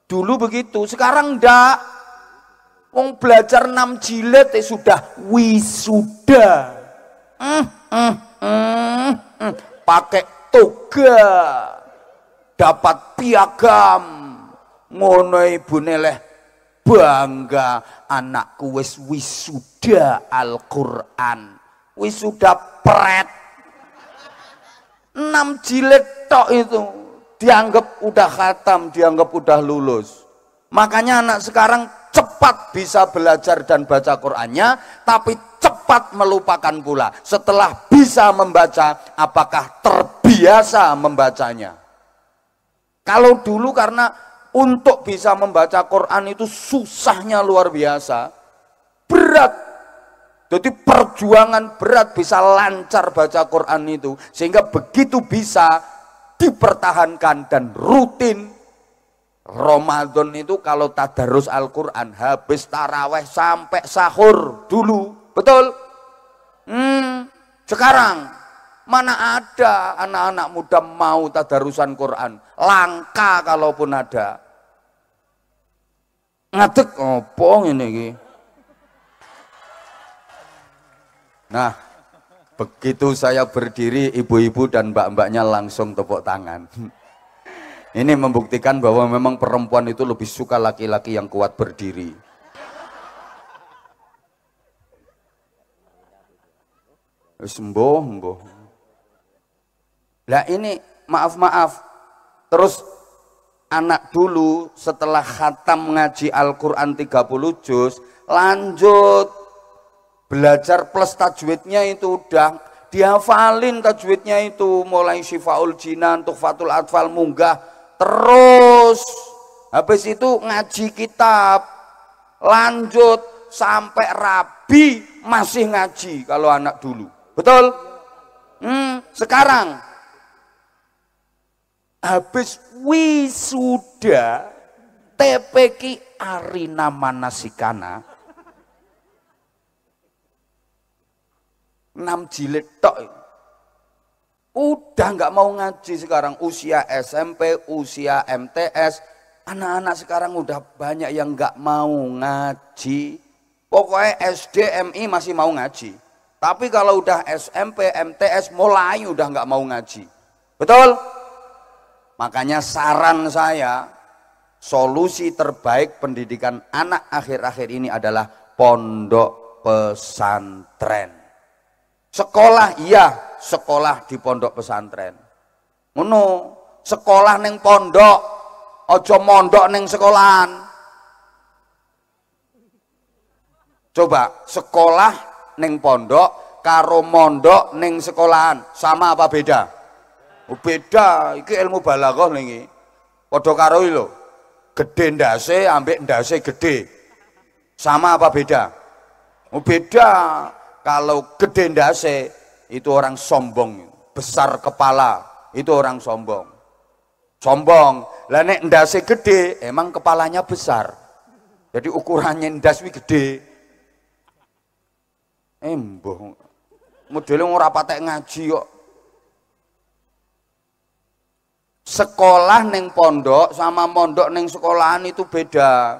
Dulu begitu, sekarang ndak. Wong belajar 6 jilid sudah wisuda. Pakai toga, dapat piagam. Ngono ibune leh bangga, anakku wis wisuda Al-Quran, wisuda pret. 6 jilid tok itu dianggap udah khatam, dianggap udah lulus. Makanya anak sekarang cepat bisa belajar dan baca Qur'annya, tapi cepat melupakan pula. Setelah bisa membaca, apakah terbiasa membacanya? Kalau dulu karena untuk bisa membaca Quran itu susahnya luar biasa, berat. Jadi perjuangan berat bisa lancar baca Quran itu, sehingga begitu bisa dipertahankan dan rutin. Ramadan itu kalau tadarus Al-Quran habis taraweh sampai sahur dulu, betul? Sekarang mana ada anak-anak muda mau tadarusan Quran, langka kalaupun ada. Ngadeg opo ngene iki. Nah, begitu saya berdiri, ibu-ibu dan mbak-mbaknya langsung tepuk tangan. Ini membuktikan bahwa memang perempuan itu lebih suka laki-laki yang kuat berdiri. Sembuh. Lah ini maaf. Terus anak dulu setelah khatam ngaji Al-Quran 30 juz, lanjut belajar plus tajwidnya itu udah dihafalin tajwidnya itu, mulai Syifaul Jinan, Tuhfatul Atfal, munggah. Terus habis itu ngaji kitab, lanjut sampai rabi masih ngaji kalau anak dulu, betul? Sekarang habis wisuda TPQ Arina Manasikana 6 jilid tok, udah nggak mau ngaji sekarang. Usia SMP, usia MTS, anak-anak sekarang udah banyak yang nggak mau ngaji. Pokoknya SD, MI masih mau ngaji, tapi kalau udah SMP, MTS mulai udah nggak mau ngaji, betul? Makanya saran saya, solusi terbaik pendidikan anak akhir-akhir ini adalah pondok pesantren. Sekolah iya, sekolah di pondok pesantren. Ngono, sekolah neng pondok, ojo mondok neng sekolahan. Coba sekolah neng pondok karo mondok neng sekolahan sama apa beda? Oh, beda. Iki ilmu balaghah niki. Padha karo iki lho. Gedhe ndase ambek ndase gedhe. Sama apa beda? Oh, beda. Kalau gede ndase itu orang sombong, besar kepala itu orang sombong. Lah nek ndase gede emang kepalanya besar. Jadi ukurannya ndas wi gede. Mboh. Modele ora patek ngaji kok. Sekolah neng pondok sama mondok neng sekolahan itu beda.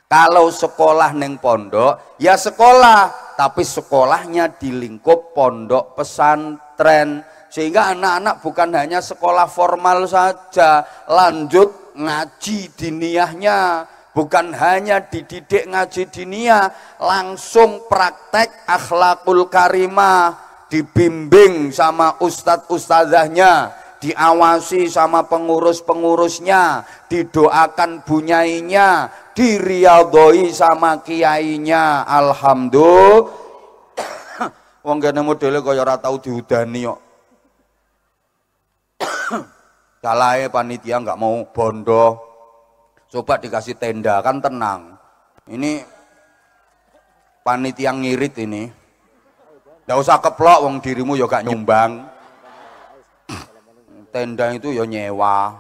Kalau sekolah neng pondok, ya sekolah, tapi sekolahnya di lingkup pondok pesantren. Sehingga anak-anak bukan hanya sekolah formal saja, lanjut ngaji diniyahnya. Bukan hanya dididik ngaji diniyah, langsung praktek akhlakul karimah, dibimbing sama ustadz-ustadzahnya, diawasi sama pengurus-pengurusnya, didoakan bunyainya, diriyadhoi sama kiainya. Alhamdulillah. Wong kene modele kaya ora tau diudani kok. Salahe panitia nggak mau bondo. Coba dikasih tenda kan tenang. Ini panitia ngirit ini. Nggak usah keplok wong dirimu ya gak nyumbang. Tenda itu ya nyewa.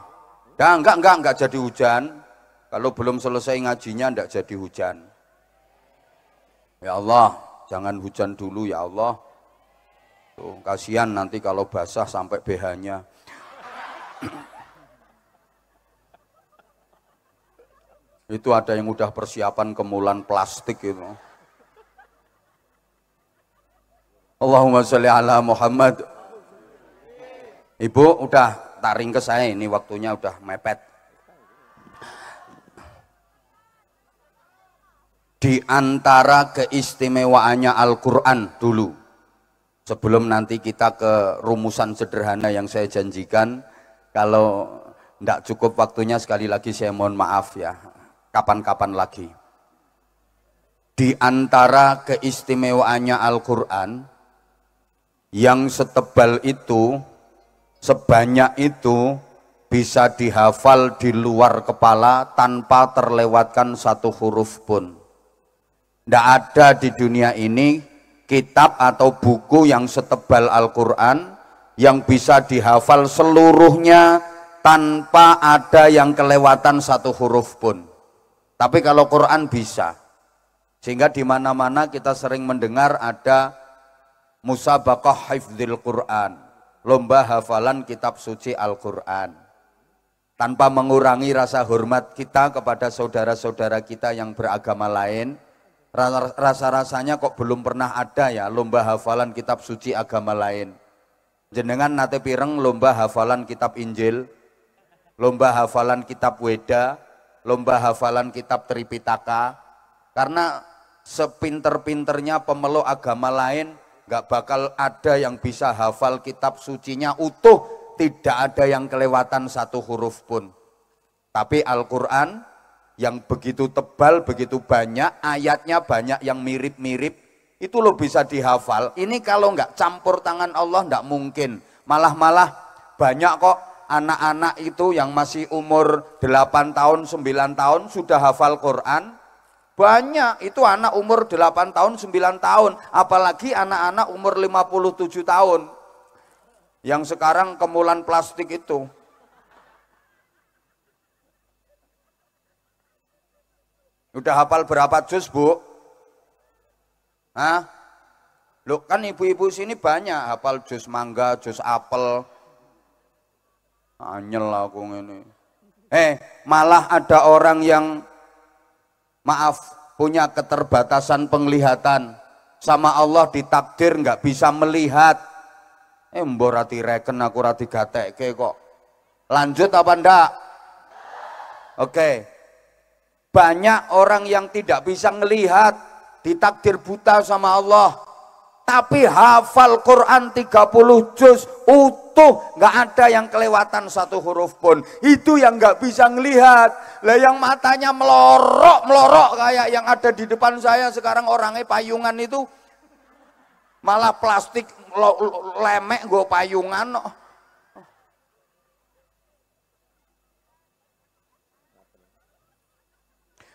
Ya enggak jadi hujan. Kalau belum selesai ngajinya enggak jadi hujan. Ya Allah, jangan hujan dulu ya Allah. Tuh, kasihan nanti kalau basah sampai BH-nya. Itu ada yang udah persiapan kemulan plastik itu. Allahumma sholli ala Muhammad. Ibu udah taring ke saya, ini waktunya udah mepet. Di antara keistimewaannya Al-Quran dulu, Sebelum nanti kita ke rumusan sederhana yang saya janjikan, kalau tidak cukup waktunya sekali lagi saya mohon maaf ya, kapan-kapan lagi. Di antara keistimewaannya Al-Quran, yang setebal itu, sebanyak itu, bisa dihafal di luar kepala tanpa terlewatkan satu huruf pun. Tidak ada di dunia ini kitab atau buku yang setebal Al-Quran yang bisa dihafal seluruhnya tanpa ada yang kelewatan satu huruf pun. Tapi kalau Quran bisa. Sehingga di mana-mana kita sering mendengar ada musabaqah hifdzil Quran, lomba hafalan kitab suci Al-Quran. Tanpa mengurangi rasa hormat kita kepada saudara-saudara kita yang beragama lain, rasa-rasanya kok belum pernah ada ya lomba hafalan kitab suci agama lain. Jenengan nate pireng lomba hafalan kitab Injil, lomba hafalan kitab Weda, lomba hafalan kitab Tripitaka. Karena sepinter-pinternya pemeluk agama lain gak bakal ada yang bisa hafal kitab sucinya utuh, tidak ada yang kelewatan satu huruf pun. Tapi Al-Quran yang begitu tebal, begitu banyak, ayatnya banyak yang mirip-mirip, itu lo bisa dihafal. Ini kalau nggak campur tangan Allah nggak mungkin. Malah banyak kok anak-anak itu yang masih umur 8 tahun, 9 tahun sudah hafal Quran. Banyak, itu anak umur 8 tahun, 9 tahun. Apalagi anak-anak umur 57 tahun. Yang sekarang kemulan plastik itu. Udah hafal berapa juz, Bu? Hah? Loh, kan ibu-ibu sini banyak hafal juz mangga, juz apel. Anyel aku ini. Malah ada orang yang punya keterbatasan penglihatan. Sama Allah ditakdir nggak bisa melihat. Mbok rati reken aku rati gatekke kok. Lanjut apa ndak? Oke. Banyak orang yang tidak bisa melihat, ditakdir buta sama Allah, tapi hafal Quran 30 juz utuh, nggak ada yang kelewatan satu huruf pun. Itu yang nggak bisa ngelihat. Lah yang matanya melorok kayak yang ada di depan saya sekarang, orangnya payungan itu malah plastik lemek gue payungan.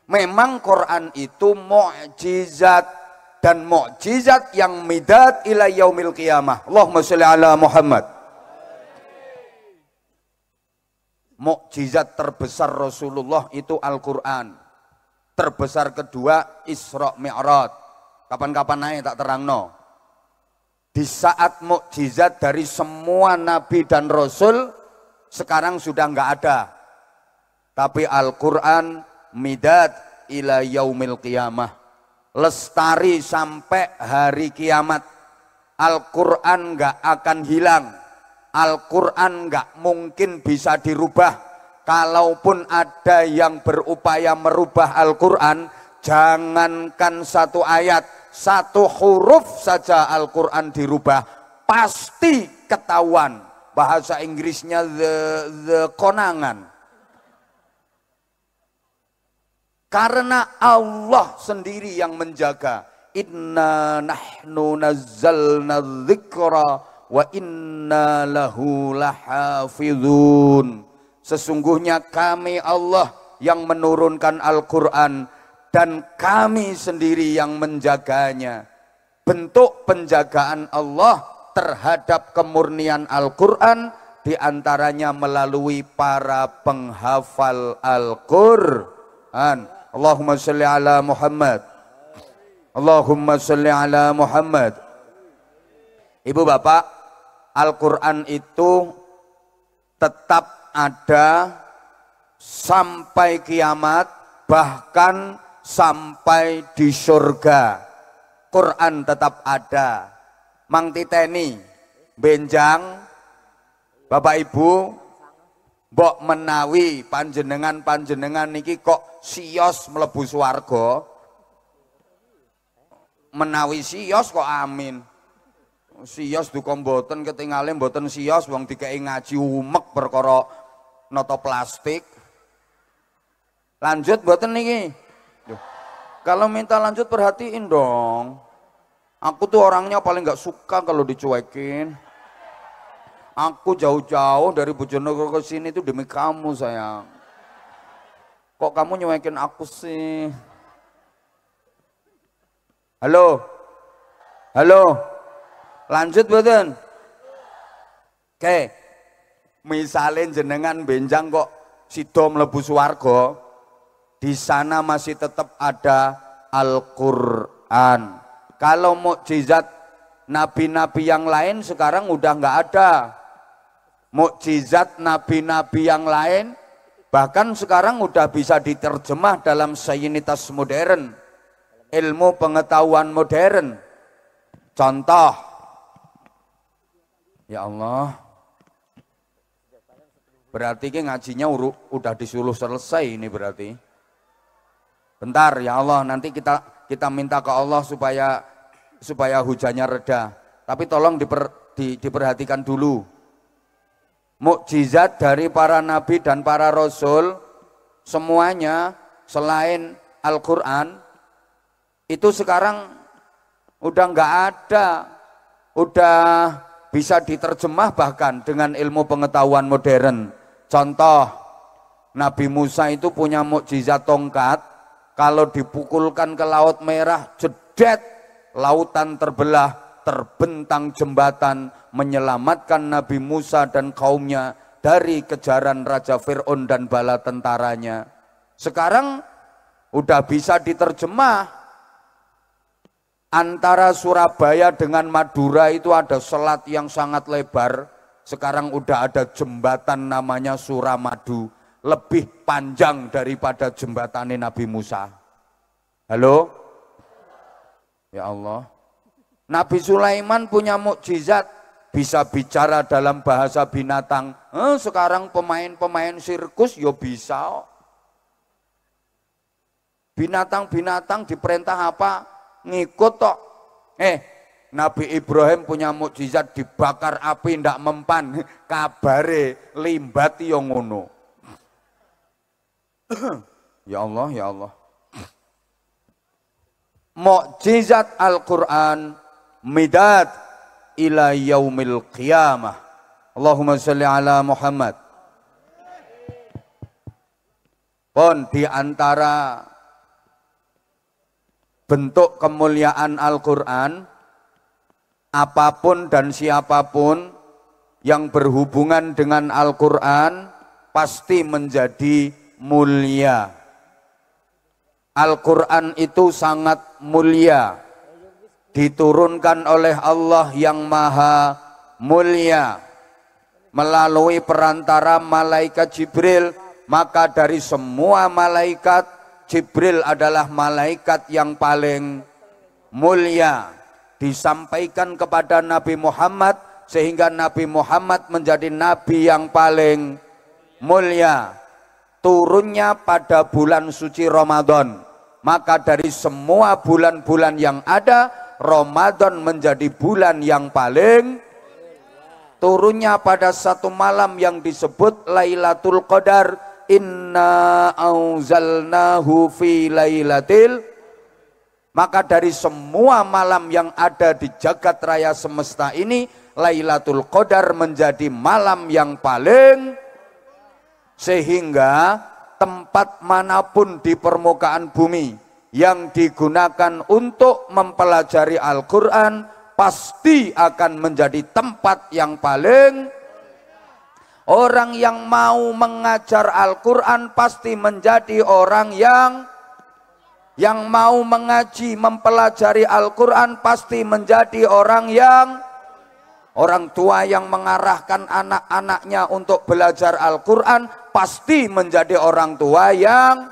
Memang Quran itu mukjizat, dan mukjizat yang midad ila yaumil qiyamah. Allahumma sholli ala Muhammad. Mukjizat terbesar Rasulullah itu Al-Quran. Terbesar kedua Isra Mi'raj. Kapan-kapan naik tak terangno. Di saat mukjizat dari semua nabi dan rasul sekarang sudah nggak ada. Tapi Al-Quran midad ila yaumil qiyamah, lestari sampai hari kiamat. Al-Quran gak akan hilang, Al-Quran gak mungkin bisa dirubah. Kalaupun ada yang berupaya merubah Al-Quran, jangankan satu ayat, satu huruf saja Al-Quran dirubah, pasti ketahuan. Bahasa Inggrisnya the konangan. Karena Allah sendiri yang menjaga. Inna nahnu nazzalna dzikra wa inna lahu lahafizun. Sesungguhnya kami Allah yang menurunkan Al-Quran dan kami sendiri yang menjaganya. Bentuk penjagaan Allah terhadap kemurnian Al-Quran diantaranya melalui para penghafal Al-Quran. Allahumma sholli ala Muhammad. Allahumma sholli ala Muhammad. Ibu bapak, Al-Quran itu tetap ada sampai kiamat, bahkan sampai di surga. Quran tetap ada. Mang titeni, benjang, bapak ibu, mbok menawi panjenengan niki kok sios mlebu swarga, menawi sios kok amin. Sios duka mboten ketingale mboten sios wong dikei ngaji umek perkara nata plastik. Lanjut mboten niki. Kalau minta lanjut perhatiin dong. Aku tuh orangnya paling nggak suka kalau dicuekin. Aku jauh-jauh dari Bojonegoro ke sini tuh demi kamu sayang. Kok kamu nyuekin aku sih? Halo? Halo? Lanjut mboten? Oke. Misalnya jenengan benjang kok sida mlebu swarga, di sana masih tetap ada Al-Qur'an. Kalau mukjizat nabi-nabi yang lain sekarang udah nggak ada. Mukjizat nabi-nabi yang lain bahkan sekarang udah bisa diterjemah dalam sainitas modern, ilmu pengetahuan modern. Contoh, ya Allah, berarti ini ngajinya udah disuruh selesai ini berarti. Bentar ya Allah, nanti kita minta ke Allah supaya hujannya reda. Tapi tolong diperhatikan dulu. Mukjizat dari para nabi dan para rasul semuanya selain Al-Qur'an itu sekarang udah nggak ada, udah bisa diterjemah bahkan dengan ilmu pengetahuan modern. Contoh, Nabi Musa itu punya mukjizat tongkat, kalau dipukulkan ke Laut Merah, jedet, lautan terbelah, terbentang jembatan, menyelamatkan Nabi Musa dan kaumnya dari kejaran Raja Fir'aun dan bala tentaranya. Sekarang udah bisa diterjemah. Antara Surabaya dengan Madura itu ada selat yang sangat lebar. Sekarang udah ada jembatan namanya Suramadu. Lebih panjang daripada jembatan Nabi Musa. Halo? Ya Allah. Nabi Sulaiman punya mukjizat. Bisa bicara dalam bahasa binatang. Sekarang pemain-pemain sirkus ya bisa. Binatang-binatang diperintah apa? Ngikut tok. Nabi Ibrahim punya mukjizat dibakar api ndak mempan, kabare limbati yang ngono. Ya Allah, ya Allah. Mukjizat Al-Qur'an midad ila yaumil qiyamah. Allahumma sholli ala Muhammad. Pun di antara bentuk kemuliaan Al-Qur'an, apapun dan siapapun yang berhubungan dengan Al-Qur'an pasti menjadi mulia. Al-Qur'an itu sangat mulia, diturunkan oleh Allah yang maha mulia melalui perantara malaikat Jibril. Maka dari semua malaikat, Jibril adalah malaikat yang paling mulia, disampaikan kepada Nabi Muhammad sehingga Nabi Muhammad menjadi nabi yang paling mulia. Turunnya pada bulan suci Ramadan, maka dari semua bulan-bulan yang ada, Ramadan menjadi bulan yang paling. Turunnya pada satu malam yang disebut Lailatul Qadar, inna anzalnahu fi lailatil. Maka dari semua malam yang ada di jagat raya semesta ini, Lailatul Qadar menjadi malam yang paling. Sehingga tempat manapun di permukaan bumi yang digunakan untuk mempelajari Al-Qur'an pasti akan menjadi tempat yang paling. Orang yang mau mengajar Al-Qur'an pasti menjadi orang yang mau mengaji, mempelajari Al-Qur'an pasti menjadi orang yang. Orang tua yang mengarahkan anak-anaknya untuk belajar Al-Qur'an pasti menjadi orang tua yang.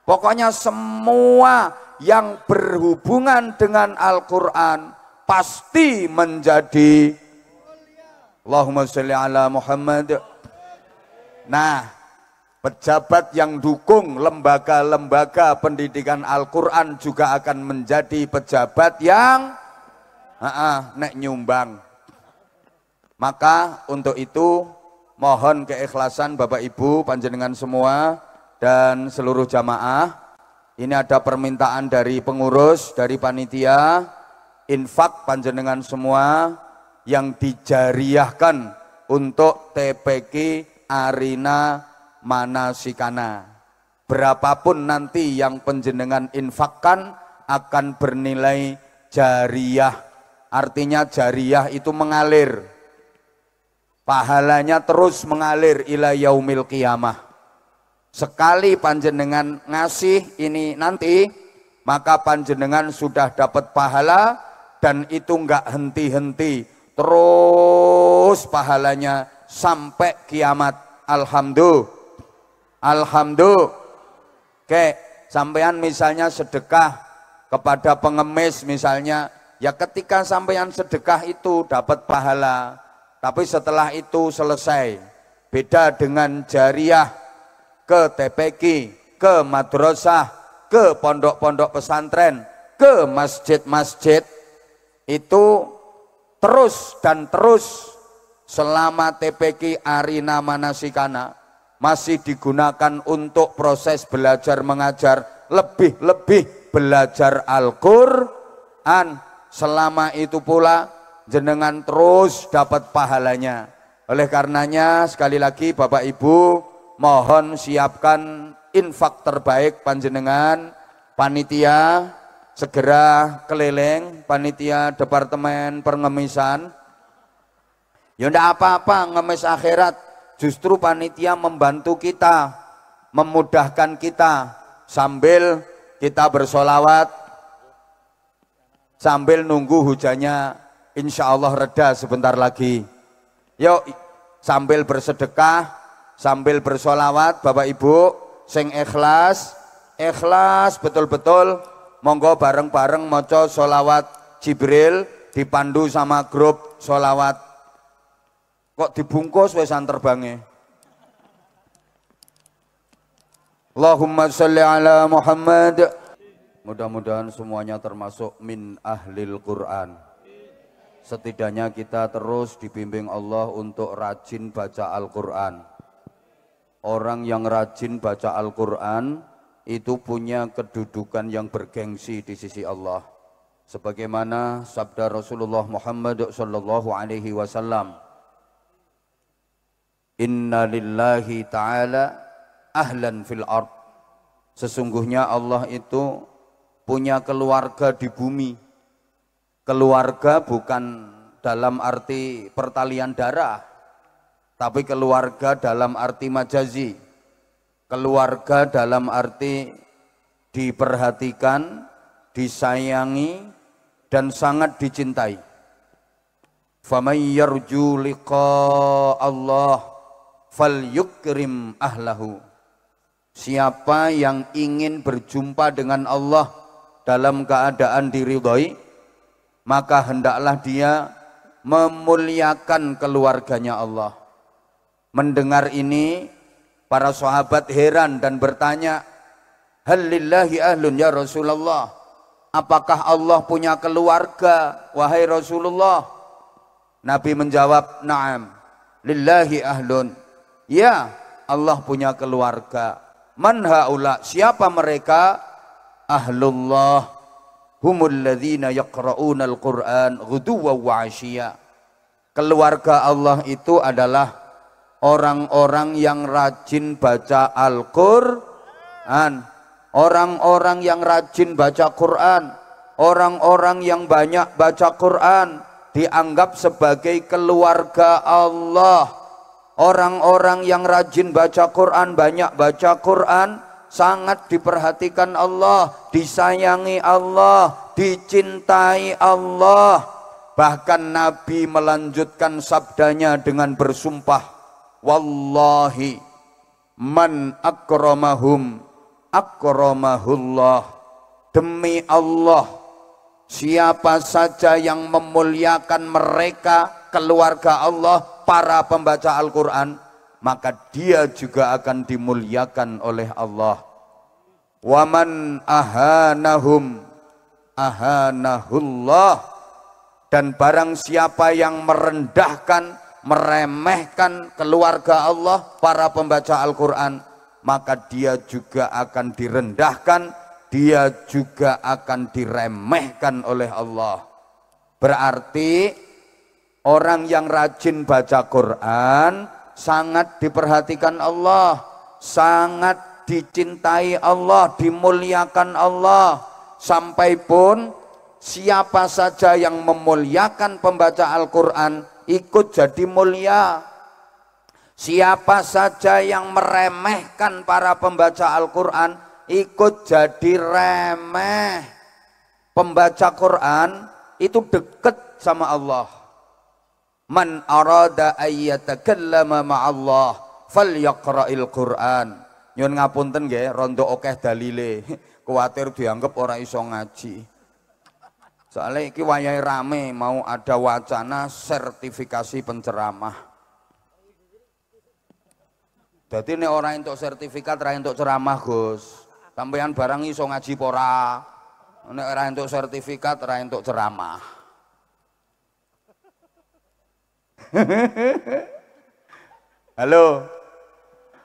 Pokoknya semua yang berhubungan dengan Al-Qur'an pasti menjadi. Allahumma sholli ala Muhammad. Nah, pejabat yang dukung lembaga-lembaga pendidikan Al-Qur'an juga akan menjadi pejabat yang. nek nyumbang. Maka untuk itu mohon keikhlasan Bapak Ibu panjenengan semua dan seluruh jamaah. Ini ada permintaan dari pengurus, dari panitia, infak panjenengan semua yang dijariahkan untuk TPQ Arina Manasikana. Berapapun nanti yang panjenengan infakkan akan bernilai jariyah. Artinya jariyah itu mengalir. Pahalanya terus mengalir ila yaumil qiyamah. Sekali panjenengan ngasih ini nanti, maka panjenengan sudah dapat pahala dan itu enggak henti-henti. Terus pahalanya sampai kiamat. Alhamdulillah. Alhamdulillah. Oke, sampean misalnya sedekah kepada pengemis misalnya, ya ketika sampean sedekah itu dapat pahala. Tapi setelah itu selesai. Beda dengan jariyah ke TPQ, ke madrasah, ke pondok-pondok pesantren, ke masjid-masjid, itu terus dan terus selama TPQ Arina Manasikana masih digunakan untuk proses belajar mengajar, lebih-lebih belajar Al-Quran. Selama itu pula jenengan terus dapat pahalanya. Oleh karenanya sekali lagi Bapak Ibu, mohon siapkan infak terbaik panjenengan. Panitia segera keliling, panitia departemen pengemisan. Ya enggak apa-apa ngemis akhirat, justru panitia membantu kita, memudahkan kita sambil kita bersolawat, sambil nunggu hujannya insya Allah reda sebentar lagi. Yuk sambil bersedekah, sambil bersolawat Bapak Ibu, sing ikhlas, ikhlas betul-betul, monggo bareng-bareng moco solawat Jibril dipandu sama grup solawat. Kok dibungkus wesan terbangnya? Allahumma sholli ala Muhammad. Mudah-mudahan semuanya termasuk min ahlil Quran. Setidaknya kita terus dibimbing Allah untuk rajin baca Al-Quran. Orang yang rajin baca Al-Quran itu punya kedudukan yang bergengsi di sisi Allah. Sebagaimana sabda Rasulullah Muhammad sallallahu alaihi wasallam, Inna lillahi ta'ala ahlan fil ard. Sesungguhnya Allah itu punya keluarga di bumi. Keluarga bukan dalam arti pertalian darah, tapi keluarga dalam arti majazi. Keluarga dalam arti diperhatikan, disayangi, dan sangat dicintai. Faman yarju liqa Allah falyukrim ahlahu. Siapa yang ingin berjumpa dengan Allah dalam keadaan diridhoi, maka hendaklah dia memuliakan keluarganya Allah. Mendengar ini, para sahabat heran dan bertanya, hal lillahi ahlun ya Rasulullah? Apakah Allah punya keluarga, wahai Rasulullah? Nabi menjawab, na'am, lillahi ahlun. Ya, Allah punya keluarga. Man haula, siapa mereka? Ahlullah humul ladzina yaqra'una al-Qur'an ghuduwwan wa 'ashiyya. Keluarga Allah itu adalah orang-orang yang rajin baca Al-Qur'an, orang-orang yang rajin baca Quran, orang-orang yang banyak baca Quran dianggap sebagai keluarga Allah. Orang-orang yang rajin baca Quran, banyak baca Quran, sangat diperhatikan Allah, disayangi Allah, dicintai Allah. Bahkan Nabi melanjutkan sabdanya dengan bersumpah, wallahi man akramahum akramahullah. Demi Allah, siapa saja yang memuliakan mereka, keluarga Allah, para pembaca Al-Quran, maka dia juga akan dimuliakan oleh Allah. Waman ahanahum ahanahullah. Dan barang siapa yang merendahkan, meremehkan keluarga Allah, para pembaca Al-Quran, maka dia juga akan direndahkan, dia juga akan diremehkan oleh Allah. Berarti orang yang rajin baca Quran sangat diperhatikan Allah, sangat dicintai Allah, dimuliakan Allah. Sampai pun siapa saja yang memuliakan pembaca Al-Quran ikut jadi mulia. Siapa saja yang meremehkan para pembaca Al-Quran ikut jadi remeh. Pembaca Quran itu dekat sama Allah. Man arada ayyatakallama ma'allah falyaqra'il Qur'an. Nyun ngapunten nggih, rondo akeh dalile. Kuwatir dianggap ora iso ngaji. Soalnya iki wayahe rame mau ada wacana sertifikasi penceramah. Jadi nek ora entuk sertifikat, ora entuk ceramah, Gus. Sampeyan barang iso ngaji pora. Nek ora entuk sertifikat, ora entuk ceramah. Halo.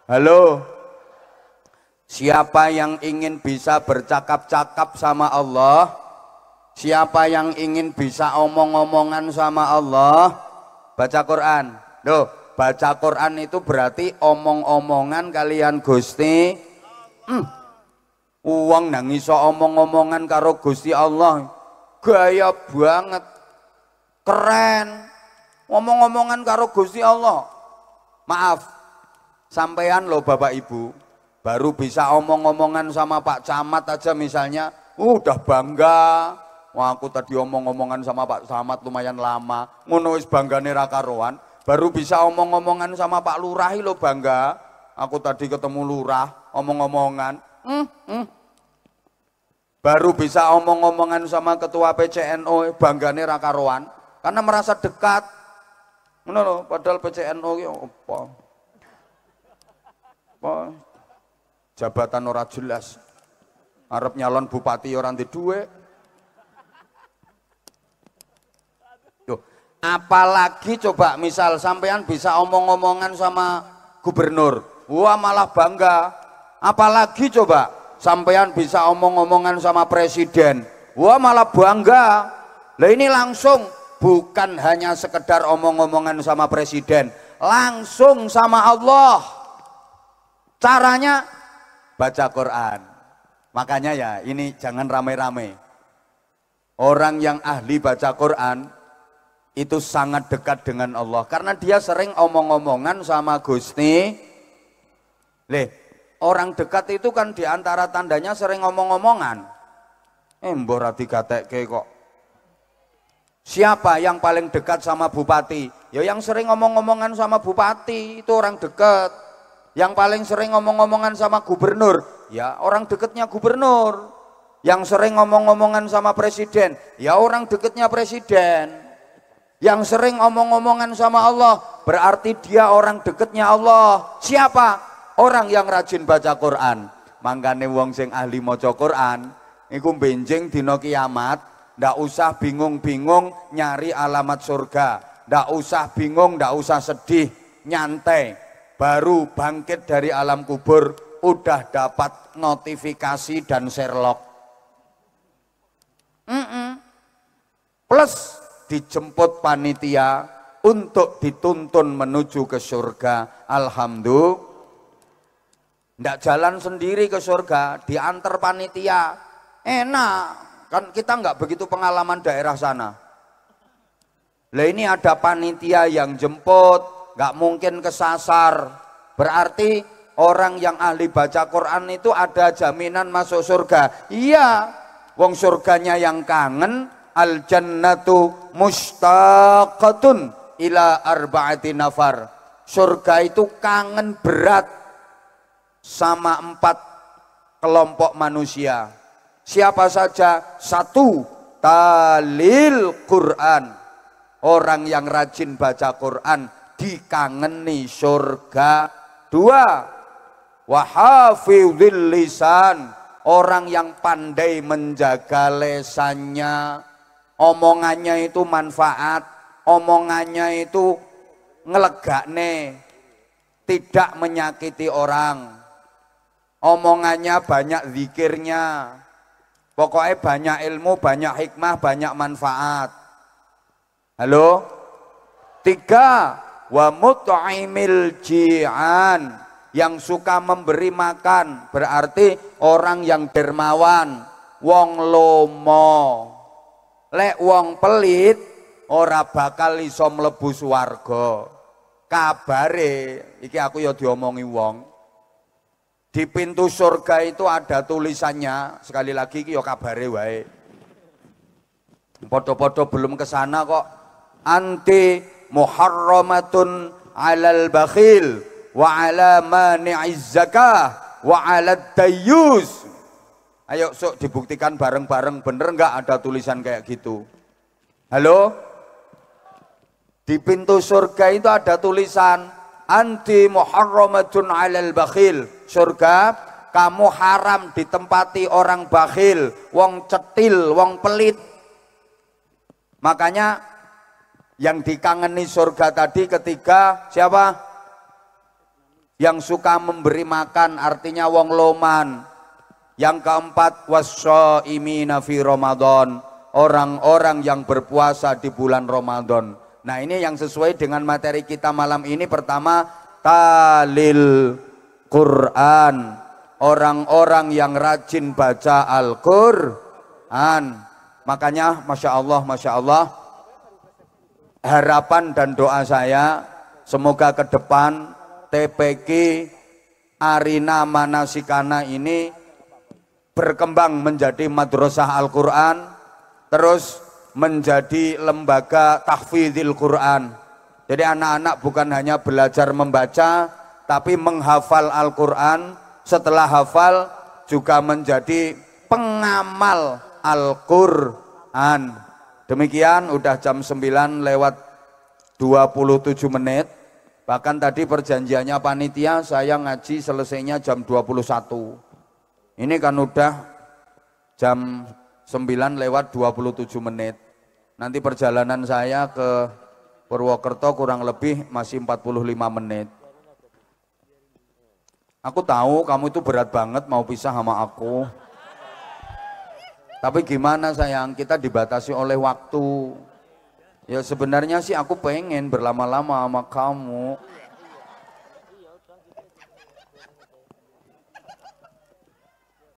Halo. Siapa yang ingin bisa bercakap-cakap sama Allah? Siapa yang ingin bisa omong-omongan sama Allah? Baca Quran. Loh, baca Quran itu berarti omong-omongan kalian Gusti. Uang nang iso omong-omongan karo Gusti Allah. Gaya banget. Keren. Omong-omongan karo Gusti Allah. Maaf, sampean loh Bapak Ibu, baru bisa omong-omongan sama Pak Camat aja misalnya, udah bangga. Wah, aku tadi omong-omongan sama Pak Camat lumayan lama, ngono wis banggane ra karuan. Baru bisa omong-omongan sama Pak Lurah lo bangga. Aku tadi ketemu Lurah, omong-omongan. Baru bisa omong-omongan sama Ketua PCNO, banggane ra karuan, karena merasa dekat. Ngono lho, padahal PCNO ki apa? Jabatan ora jelas. Arep nyalon bupati orang di duwe. Apalagi coba misal sampean bisa omong-omongan sama gubernur, wah malah bangga. Apalagi coba sampean bisa omong-omongan sama presiden, wah malah bangga. Lah ini langsung bukan hanya sekedar omong-omongan sama presiden, langsung sama Allah. Caranya baca Quran. Makanya ya ini jangan rame-rame. Orang yang ahli baca Quran itu sangat dekat dengan Allah karena dia sering omong-omongan sama Gusti. Orang dekat itu kan diantara tandanya sering omong-omongan. Mbah ra digatekke kok. Siapa yang paling dekat sama bupati? Ya yang sering omong-omongan sama bupati itu orang dekat. Yang paling sering omong-omongan sama gubernur, ya orang dekatnya gubernur. Yang sering omong-omongan sama presiden, ya orang dekatnya presiden. Yang sering omong-omongan sama Allah, berarti dia orang dekatnya Allah. Siapa? Orang yang rajin baca Quran. Mangkane wong sing ahli maca Quran iku benjing dina kiamat, ndak usah bingung-bingung nyari alamat surga, ndak usah bingung, ndak usah sedih, nyantai. Baru bangkit dari alam kubur udah dapat notifikasi dan Sherlock. Plus dijemput panitia untuk dituntun menuju ke surga. Alhamdulillah. Ndak jalan sendiri ke surga, diantar panitia. Enak, kan kita nggak begitu pengalaman daerah sana. Lah ini ada panitia yang jemput, nggak mungkin kesasar. Berarti orang yang ahli baca Quran itu ada jaminan masuk surga. Iya, wong surganya yang kangen. Al jannatu mustaqatun ila arba'ati nafar. Surga itu kangen berat sama 4 kelompok manusia. Siapa saja? 1, talil Quran. Orang yang rajin baca Quran dikangeni surga. 2, wahafizil lisan. Orang yang pandai menjaga lesannya. omongannya itu manfaat, omongannya itu ngelegakne, tidak menyakiti orang, omongannya banyak zikirnya, pokoknya banyak ilmu, banyak hikmah, banyak manfaat. Halo? 3, wa mut'imil ji'an, yang suka memberi makan, berarti orang yang dermawan, wong lomo. Lek wong pelit ora bakal iso mlebu swarga. Kabare iki aku ya diomongi wong. Di pintu surga itu ada tulisannya, sekali lagi iki ya kabare wae. Podo-podo belum kesana kok. Anti muharramatun 'alal bakhil wa 'ala mani'iz zakah wa 'alad dayyus. Ayo sok dibuktikan bareng-bareng, bener nggak ada tulisan kayak gitu? Halo? Di pintu surga itu ada tulisan anti muharramatun 'alal bakhil. Surga, kamu haram ditempati orang bakhil, wong cetil, wong pelit. Makanya yang dikangeni surga tadi ketiga siapa? Yang suka memberi makan, artinya wong loman. Yang keempat, wasya'imina fi Ramadan, orang-orang yang berpuasa di bulan Ramadan. Nah, ini yang sesuai dengan materi kita malam ini. Pertama, talil Quran, orang-orang yang rajin baca Al-Quran. Makanya Masya Allah, harapan dan doa saya semoga ke depan TPQ Arina Manasikana ini berkembang menjadi madrasah Al-Quran, terus menjadi lembaga tahfidzil Quran. Jadi anak-anak bukan hanya belajar membaca, tapi menghafal Al-Quran, setelah hafal juga menjadi pengamal Al-Quran. Demikian, udah jam 9 lewat 27 menit. Bahkan tadi perjanjiannya panitia saya ngaji selesainya jam 21. Ini kan udah jam 9 lewat 27 menit. Nanti perjalanan saya ke Purwokerto kurang lebih masih 45 menit. Aku tahu kamu itu berat banget mau pisah sama aku. Tapi gimana sayang, kita dibatasi oleh waktu. Ya sebenarnya sih aku pengen berlama-lama sama kamu.